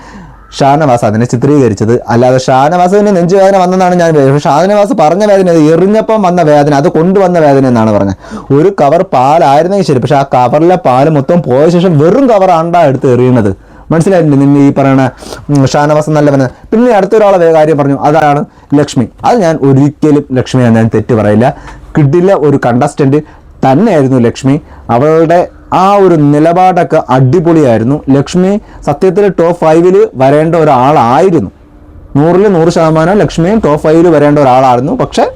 ഷാനവാസ് അതിനെ ചിത്രീകരിച്ചത്. അല്ലാതെ ഷാനവാസിന് നെഞ്ചുവേദന വന്നതാണ് ഞാൻ വിചാരിച്ചത്. ഷാനവാസ് പറഞ്ഞ വേദന എറിഞ്ഞപ്പം വന്ന വേദന, അത് കൊണ്ടുവന്ന വേദന എന്നാണ് പറഞ്ഞത്. ഒരു കവർ പാലായിരുന്നെങ്കിൽ ശരി, പക്ഷെ ആ കവറിലെ പാല് മൊത്തം പോയ ശേഷം വെറും കവർ ആണ്ടാ എടുത്ത് എറിയുന്നത്. മനസ്സിലായിട്ടുണ്ട് നിന്നെ ഈ പറയണ ഷാനവാസ് നല്ലവന്. പിന്നെ അടുത്തൊരാളെ കാര്യം പറഞ്ഞു, അതാണ് ലക്ഷ്മി. അത് ഞാൻ ഒരിക്കലും ലക്ഷ്മിയെ ഞാൻ തെറ്റ് പറയില്ല. കിടില ഒരു കണ്ടസ്റ്റന്റ് തന്നെയായിരുന്നു ലക്ഷ്മി. അവളുടെ ആ ഒരു നിലപാടൊക്കെ അടിപൊളിയായിരുന്നു. ലക്ഷ്മി സത്യത്തിൽ ടോപ്പ് 5 വരേണ്ട ഒരാളായിരുന്നു. 100% ലക്ഷ്മിയും ടോപ്പ് 5 വരേണ്ട ഒരാളായിരുന്നു. പക്ഷെ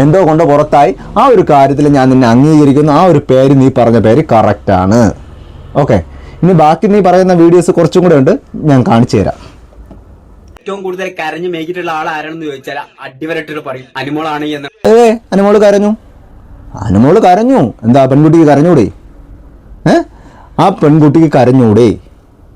എന്തോ കൊണ്ട് പുറത്തായി. ആ ഒരു കാര്യത്തിൽ ഞാൻ നിന്നെ അംഗീകരിക്കുന്നു. ആ ഒരു പേര്, നീ പറഞ്ഞ പേര് കറക്റ്റാണ്. ഓക്കെ, ഇനി ബാക്കി നീ പറയുന്ന വീഡിയോസ് കുറച്ചും കൂടെ ഉണ്ട്, ഞാൻ കാണിച്ചു തരാം. ഏറ്റവും കൂടുതൽ കരഞ്ഞു മേക്കിട്ടുള്ള ആൾ ആരാണെന്ന് ചോദിച്ചാൽ അടിവരട്ടിട്ട് പറയും അനുമോളാണ് എന്ന്. അനുമോള് കരഞ്ഞു. അനുമോള് കരഞ്ഞു. എന്താ പെൺകുട്ടിക്ക് കരഞ്ഞൂടെ? ആ പെൺകുട്ടിക്ക് കരഞ്ഞൂടെ?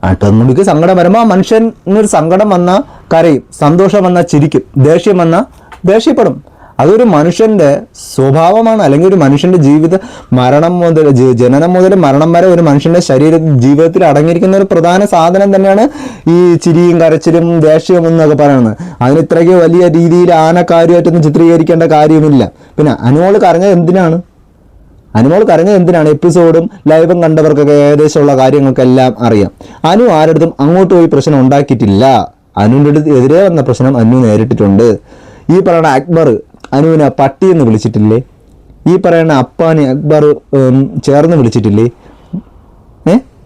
ആ പെൺകുട്ടിക്ക് സങ്കടം വരുമ്പോൾ മനുഷ്യനൊരു സങ്കടം വന്നാൽ കരയും, സന്തോഷം വന്നാൽ ചിരിക്കും, ദേഷ്യം വന്നാൽ ദേഷ്യപ്പെടും. അതൊരു മനുഷ്യൻ്റെ സ്വഭാവമാണ്. അല്ലെങ്കിൽ ഒരു മനുഷ്യൻ്റെ മരണം മുതൽ ജനനം മുതൽ മരണം വരെ ഒരു മനുഷ്യൻ്റെ ജീവിതത്തിൽ അടങ്ങിയിരിക്കുന്ന ഒരു പ്രധാന സാധനം തന്നെയാണ് ഈ ചിരിയും കരച്ചിലും ദേഷ്യവും എന്നൊക്കെ പറയുന്നത്. അതിന് ഇത്രയ്ക്ക് വലിയ രീതിയിൽ ആനക്കാര്യമായിട്ടൊന്നും ചിത്രീകരിക്കേണ്ട കാര്യമില്ല. പിന്നെ അനുമോള് കരഞ്ഞത് എന്തിനാണ്? എപ്പിസോഡും ലൈവും കണ്ടവർക്കൊക്കെ ഏകദേശമുള്ള കാര്യങ്ങൾക്കെല്ലാം അറിയാം. അനു ആരുടെടുത്തും അങ്ങോട്ട് പോയി പ്രശ്നം ഉണ്ടാക്കിയിട്ടില്ല. അനുവിൻ്റെ എതിരെ വന്ന പ്രശ്നം അനു നേരിട്ടിട്ടുണ്ട്. ഈ പറയുന്ന അക്ബർ അനുവിനെ പട്ടി എന്ന് വിളിച്ചിട്ടില്ലേ? ഈ പറയുന്ന അപ്പാനി അക്ബർ ചേർന്ന് വിളിച്ചിട്ടില്ലേ?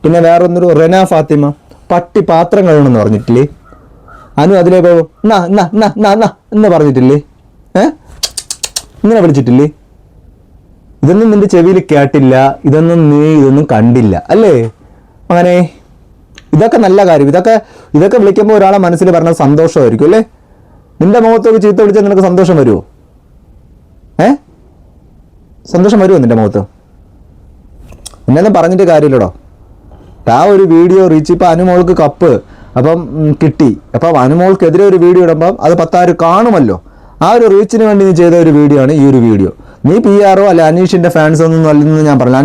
പിന്നെ വേറൊന്നൊരു റെന ഫാത്തിമ പട്ടി പാത്രം കഴുകണമെന്ന് പറഞ്ഞിട്ടില്ലേ? അനു അതിലേക്ക് എന്ന് പറഞ്ഞിട്ടില്ലേ? ഇങ്ങനെ വിളിച്ചിട്ടില്ലേ? ഇതൊന്നും നിന്റെ ചെവിയിൽ കേട്ടില്ല, ഇതൊന്നും കണ്ടില്ല അല്ലേ? അങ്ങനെ ഇതൊക്കെ നല്ല കാര്യം. ഇതൊക്കെ വിളിക്കുമ്പോൾ ഒരാളെ മനസ്സിൽ പറഞ്ഞ സന്തോഷമായിരിക്കും അല്ലേ? നിന്റെ മുഖത്തൊക്കെ ചീത്ത വിളിച്ചാൽ നിനക്ക് സന്തോഷം വരുമോ? സന്തോഷം വരുമോ നിന്റെ മുഖത്ത്? എന്നൊന്നും പറഞ്ഞിട്ട് കാര്യമില്ലടോ. ആ ഒരു വീഡിയോ റീച്ച് ഇപ്പം അനുമോൾക്ക് കപ്പ് അപ്പം കിട്ടി. അപ്പം അനുമോൾക്കെതിരെ ഒരു വീഡിയോ ഇടുമ്പം അത് 10,000 കാണുമല്ലോ. ആ ഒരു റീച്ചിന് വേണ്ടി നീ ചെയ്ത ഒരു വീഡിയോ ആണ് ഈ ഒരു വീഡിയോ. നീ PR അല്ല അനീഷിൻ്റെ ഫാൻസ് ഒന്നും അല്ലെന്ന് ഞാൻ പറഞ്ഞു.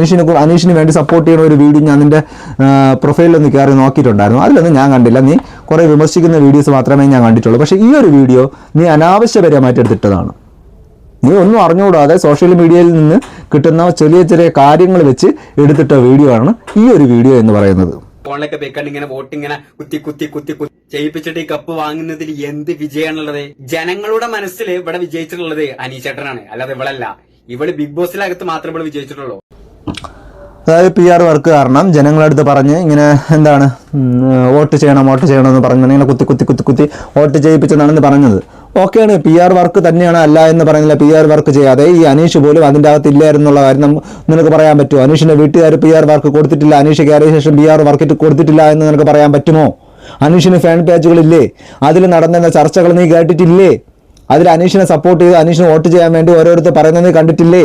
അനീഷിന് വേണ്ടി സപ്പോർട്ട് ചെയ്യുന്ന ഒരു വീഡിയോ ഞാൻ നിൻ്റെ പ്രൊഫൈലിലൊന്ന് കയറി നോക്കിയിട്ടുണ്ടായിരുന്നു. അതിലൊന്നും ഞാൻ കണ്ടില്ല. നീ കുറേ വിമർശിക്കുന്ന വീഡിയോസ് മാത്രമേ ഞാൻ കണ്ടിട്ടുള്ളൂ. പക്ഷേ ഈ ഒരു വീഡിയോ നീ അനാവശ്യപരമായിട്ട് എടുത്തിട്ടതാണ്. നീ ഒന്നും അറിഞ്ഞുകൂടാതെ സോഷ്യൽ മീഡിയയിൽ നിന്ന് കിട്ടുന്ന ചെറിയ കാര്യങ്ങൾ വെച്ച് എടുത്തിട്ട വീഡിയോ ആണ് ഈ ഒരു വീഡിയോ എന്ന് പറയുന്നത്. ഫോണിലൊക്കെ വെക്കാണ്ട് ഇങ്ങനെ വോട്ടിങ്ങനെ കുത്തി ചെയ്യിപ്പിച്ചിട്ട് ഈ കപ്പ് വാങ്ങുന്നതിൽ എന്ത് വിജയമാണുള്ളത്? ജനങ്ങളുടെ മനസ്സിൽ ഇവിടെ വിജയിച്ചിട്ടുള്ളത് അനീഷേട്ടനാണ്, അല്ലാതെ ഇവളല്ല. ഇവള് ബിഗ് ബോസിനകത്ത് മാത്രമേ ഇവിടെ വിജയിച്ചിട്ടുള്ളൂ. അതായത് PR വർക്ക് കാരണം ജനങ്ങളടുത്ത് പറഞ്ഞ് ഇങ്ങനെ എന്താണ് വോട്ട് ചെയ്യണം എന്ന് പറഞ്ഞു ഇങ്ങനെ കുത്തി വോട്ട് ചെയ്യിപ്പിച്ചെന്നാണെന്ന് പറഞ്ഞത്. ഓക്കെയാണ്, PR വർക്ക് തന്നെയാണ്, അല്ല എന്ന് പറയുന്നില്ല. PR വർക്ക് ചെയ്യാതെ ഈ അനീഷ് പോലും അതിൻ്റെ അകത്ത് ഇല്ലായിരുന്നുള്ള കാര്യം നിനക്ക് പറയാൻ പറ്റുമോ? അനീഷിൻ്റെ വീട്ടുകാർ PR വർക്ക് കൊടുത്തിട്ടില്ല, അനീഷ് കയറിയ ശേഷം PR വർക്ക് കൊടുത്തിട്ടില്ല എന്ന് നിനക്ക് പറയാൻ പറ്റുമോ? അനീഷിന് ഫാൻ പേജുകളില്ലേ? അതിൽ നടന്ന ചർച്ചകൾ നീ കേട്ടിട്ടില്ലേ? അതിൽ അനീഷിനെ സപ്പോർട്ട് ചെയ്ത് അനീഷിനെ വോട്ട് ചെയ്യാൻ വേണ്ടി ഓരോരുത്തർ പറയുന്നത് നീ കണ്ടിട്ടില്ലേ?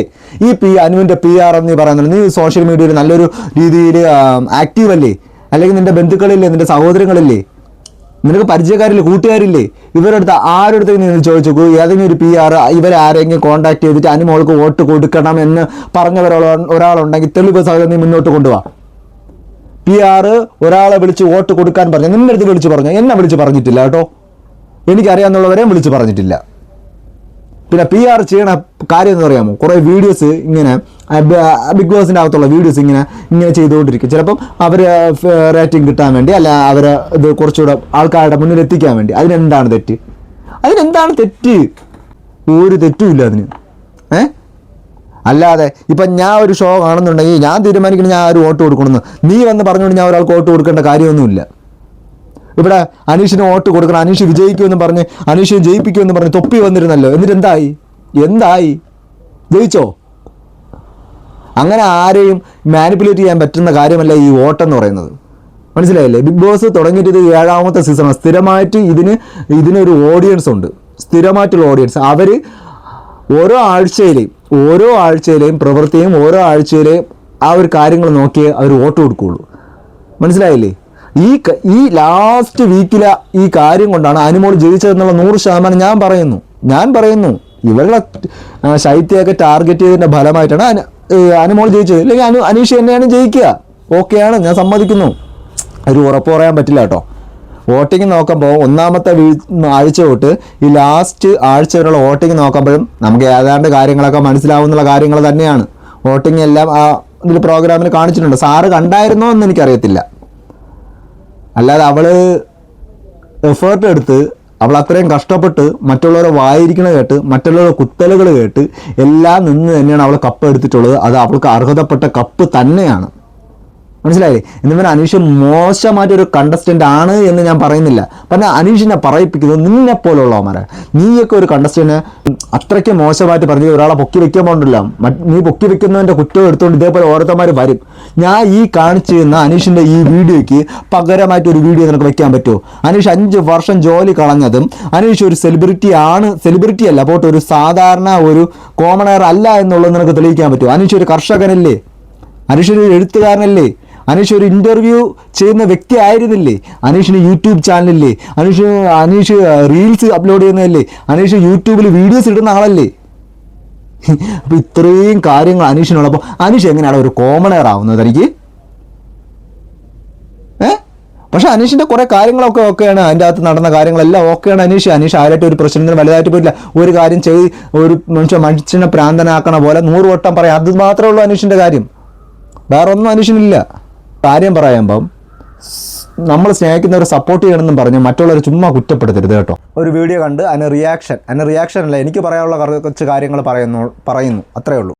ഈ അനുവിൻ്റെ PR എന്ന് നീ പറയുന്നത്, നീ സോഷ്യൽ മീഡിയയിൽ നല്ലൊരു രീതിയിൽ ആക്റ്റീവ് അല്ലേ? അല്ലെങ്കിൽ നിന്റെ ബന്ധുക്കളില്ലേ, നിന്റെ സഹോദരങ്ങളില്ലേ? നിനക്ക് പരിചയക്കാരില്ലേ, കൂട്ടുകാരില്ലേ? ഇവരുടെ അടുത്ത് ആരുടെ അടുത്ത് നീ ചോദിച്ചു നോക്കൂ, ഏതെങ്കിലും ഒരു PR ഇവരെ ആരെങ്കിലും കോൺടാക്ട് ചെയ്തിട്ട് അനുമോൾക്ക് വോട്ട് കൊടുക്കണം എന്ന് ഒരാളുണ്ടെങ്കിൽ തെളിവ് സഹിതം നീ മുന്നോട്ട് കൊണ്ടുപോവാ. PR ഒരാളെ വിളിച്ച് വോട്ട് കൊടുക്കാൻ പറഞ്ഞു, നിന്റെ അടുത്ത് വിളിച്ച് പറഞ്ഞു, എന്നെ വിളിച്ച് പറഞ്ഞിട്ടില്ല കേട്ടോ, എനിക്കറിയാവുന്നവരെയും വിളിച്ച് പറഞ്ഞിട്ടില്ല. പിന്നെ PR ചെയ്യണ കാര്യം എന്ന് പറയാമോ, കുറേ വീഡിയോസ് ഇങ്ങനെ ബിഗ് ബോസിൻ്റെ അകത്തുള്ള വീഡിയോസ് ഇങ്ങനെ ചെയ്തുകൊണ്ടിരിക്കും. ചിലപ്പം അവർ റേറ്റിംഗ് കിട്ടാൻ വേണ്ടി, അല്ല അവർ ഇത് കുറച്ചുകൂടെ ആൾക്കാരുടെ മുന്നിൽ എത്തിക്കാൻ വേണ്ടി. അതിനെന്താണ് തെറ്റ്? ഒരു തെറ്റുമില്ല അതിന്. അല്ലാതെ ഇപ്പം ഞാൻ ഒരു ഷോ കാണുന്നുണ്ടെങ്കിൽ ഞാൻ തീരുമാനിക്കണം ഞാൻ ഒരു വോട്ട് കൊടുക്കണമെന്ന്. നീ വന്ന് പറഞ്ഞുകൊണ്ട് ഞാൻ ഒരാൾക്ക് വോട്ട് കൊടുക്കേണ്ട കാര്യമൊന്നുമില്ല. ഇവിടെ അനീഷിന് വോട്ട് കൊടുക്കണം, അനീഷ് വിജയിക്കുമെന്ന് പറഞ്ഞ്, അനീഷിനെ ജയിപ്പിക്കുമെന്ന് പറഞ്ഞ് തൊപ്പി വന്നിരുന്നല്ലോ. എന്നിട്ട് എന്തായി? ജയിച്ചോ? അങ്ങനെ ആരെയും മാനിപ്പുലേറ്റ് ചെയ്യാൻ പറ്റുന്ന കാര്യമല്ല ഈ വോട്ടെന്ന് പറയുന്നത്. മനസ്സിലായില്ലേ? ബിഗ് ബോസ് തുടങ്ങിയിട്ട് ഇത് 7ാമത്തെ സീസണാണ്. സ്ഥിരമായിട്ട് ഇതിനൊരു ഓഡിയൻസ് ഉണ്ട്, സ്ഥിരമായിട്ടുള്ള ഓഡിയൻസ്. അവർ ഓരോ ആഴ്ചയിലെയും പ്രവൃത്തിയും ഓരോ ആഴ്ചയിലെയും ആ ഒരു കാര്യങ്ങൾ നോക്കിയേ അവർ വോട്ട് കൊടുക്കുകയുള്ളൂ. മനസ്സിലായില്ലേ? ഈ ലാസ്റ്റ് വീക്കിലെ ഈ കാര്യം കൊണ്ടാണ് അനുമോൾ ജയിച്ചതെന്നുള്ള 100% ഞാൻ പറയുന്നു. ഇവരുടെ ശൈത്യമൊക്കെ ടാർഗറ്റ് ചെയ്തതിൻ്റെ ഫലമായിട്ടാണ് അനുമോൾ ജയിച്ചത്. അല്ലെങ്കിൽ അനീഷ് തന്നെയാണ് ജയിക്കുക. ഓക്കെയാണ്, ഞാൻ സമ്മതിക്കുന്നു. ഒരു ഉറപ്പ് പറയാൻ പറ്റില്ല കേട്ടോ. വോട്ടിങ് നോക്കുമ്പോൾ 1ാമത്തെ ആഴ്ച തൊട്ട് ഈ ലാസ്റ്റ് ആഴ്ച വരെയുള്ള വോട്ടിങ് നോക്കുമ്പോഴും നമുക്ക് ഏതാണ്ട് കാര്യങ്ങളൊക്കെ മനസ്സിലാവുന്നുള്ള കാര്യങ്ങൾ തന്നെയാണ്. വോട്ടിങ് എല്ലാം ആ ഇതിൽ പ്രോഗ്രാമിൽ കാണിച്ചിട്ടുണ്ട്. സാറ് കണ്ടായിരുന്നോ എന്ന് എനിക്കറിയത്തില്ല. അല്ലാതെ അവൾ എഫേർട്ട് എടുത്ത്, അവൾ അത്രയും കഷ്ടപ്പെട്ട് മറ്റുള്ളവരെ വായിരിക്കണ കേട്ട്, മറ്റുള്ളവരുടെ കുത്തലുകൾ കേട്ട് എല്ലാം നിന്ന് തന്നെയാണ് അവൾ കപ്പ് എടുത്തിട്ടുള്ളത്. അത് അവൾക്ക് അർഹതപ്പെട്ട കപ്പ് തന്നെയാണ്. മനസ്സിലായില്ലേ? എന്നിവൻ അനീഷ് മോശമായിട്ടൊരു കണ്ടസ്റ്റൻ്റ് ആണ് എന്ന് ഞാൻ പറയുന്നില്ല. പറഞ്ഞാൽ അനീഷിനെ പറയിപ്പിക്കുന്നത് നിന്നെപ്പോലുള്ളവന്മാരെ. നീയൊക്കെ ഒരു കണ്ടസ്റ്റൻ്റ് അത്രയ്ക്ക് മോശമായിട്ട് പറഞ്ഞ് ഒരാളെ പൊക്കി വെക്കാൻ പോകണ്ടല്ലോ. നീ പൊക്കി വെക്കുന്നതിൻ്റെ കുറ്റം എടുത്തുകൊണ്ട് ഇതേപോലെ ഓരോരുത്തന്മാർ വരും. ഞാൻ ഈ കാണിച്ചു തന്ന അനീഷിൻ്റെ ഈ വീഡിയോയ്ക്ക് പകരമായിട്ടൊരു വീഡിയോ നിനക്ക് വെക്കാൻ പറ്റുമോ? അനീഷ് 5 വർഷം ജോലി കളഞ്ഞതും, അനീഷ് ഒരു സെലിബ്രിറ്റി അല്ല, പോട്ട് ഒരു സാധാരണ ഒരു കോമണർ അല്ല എന്നുള്ളത് നിനക്ക് തെളിയിക്കാൻ പറ്റുമോ? അനീഷ് ഒരു കർഷകനല്ലേ? അനീഷ് ഒരു എഴുത്തുകാരനല്ലേ? അനീഷ് ഒരു ഇൻ്റർവ്യൂ ചെയ്യുന്ന വ്യക്തി ആയിരുന്നില്ലേ? അനീഷിന് യൂട്യൂബ് ചാനലില്ലേ? അനീഷ് റീൽസ് അപ്ലോഡ് ചെയ്യുന്നതല്ലേ? അനീഷ് യൂട്യൂബിൽ വീഡിയോസ് ഇടുന്ന ആളല്ലേ? അപ്പോൾ ഇത്രയും കാര്യങ്ങൾ അനീഷിനുള്ളപ്പോൾ അനീഷ് എങ്ങനെയാണ് ഒരു കോമണർ ആവുന്നത് എനിക്ക്? പക്ഷെ അനീഷിൻ്റെ കുറേ കാര്യങ്ങളൊക്കെ ഓക്കെയാണ്. അതിൻ്റെ അകത്ത് നടന്ന കാര്യങ്ങളെല്ലാം ഓക്കെയാണ്. അനീഷ് ആരായിട്ട് ഒരു പ്രശ്നത്തിന് വലുതായിട്ട് പോയില്ല. ഒരു കാര്യം ഒരു മനുഷ്യനെ പ്രാന്തനാക്കണ പോലെ 100 വട്ടം പറയാം. അത് മാത്രമേ ഉള്ളൂ അനീഷിൻ്റെ കാര്യം. വേറെ ഒന്നും അനീഷിനില്ല. കാര്യം പറയുമ്പം നമ്മൾ സ്നേഹിക്കുന്നവരെ സപ്പോർട്ട് ചെയ്യണമെന്നും പറഞ്ഞ് മറ്റുള്ളവരെ ചുമ്മാ കുറ്റപ്പെടുത്തരുത് കേട്ടോ. ഒരു വീഡിയോ കണ്ട് അതിന് റിയാക്ഷൻ അല്ല, എനിക്ക് പറയാനുള്ള കുറച്ച് കാര്യങ്ങൾ പറയുന്നു, അത്രയേ ഉള്ളൂ.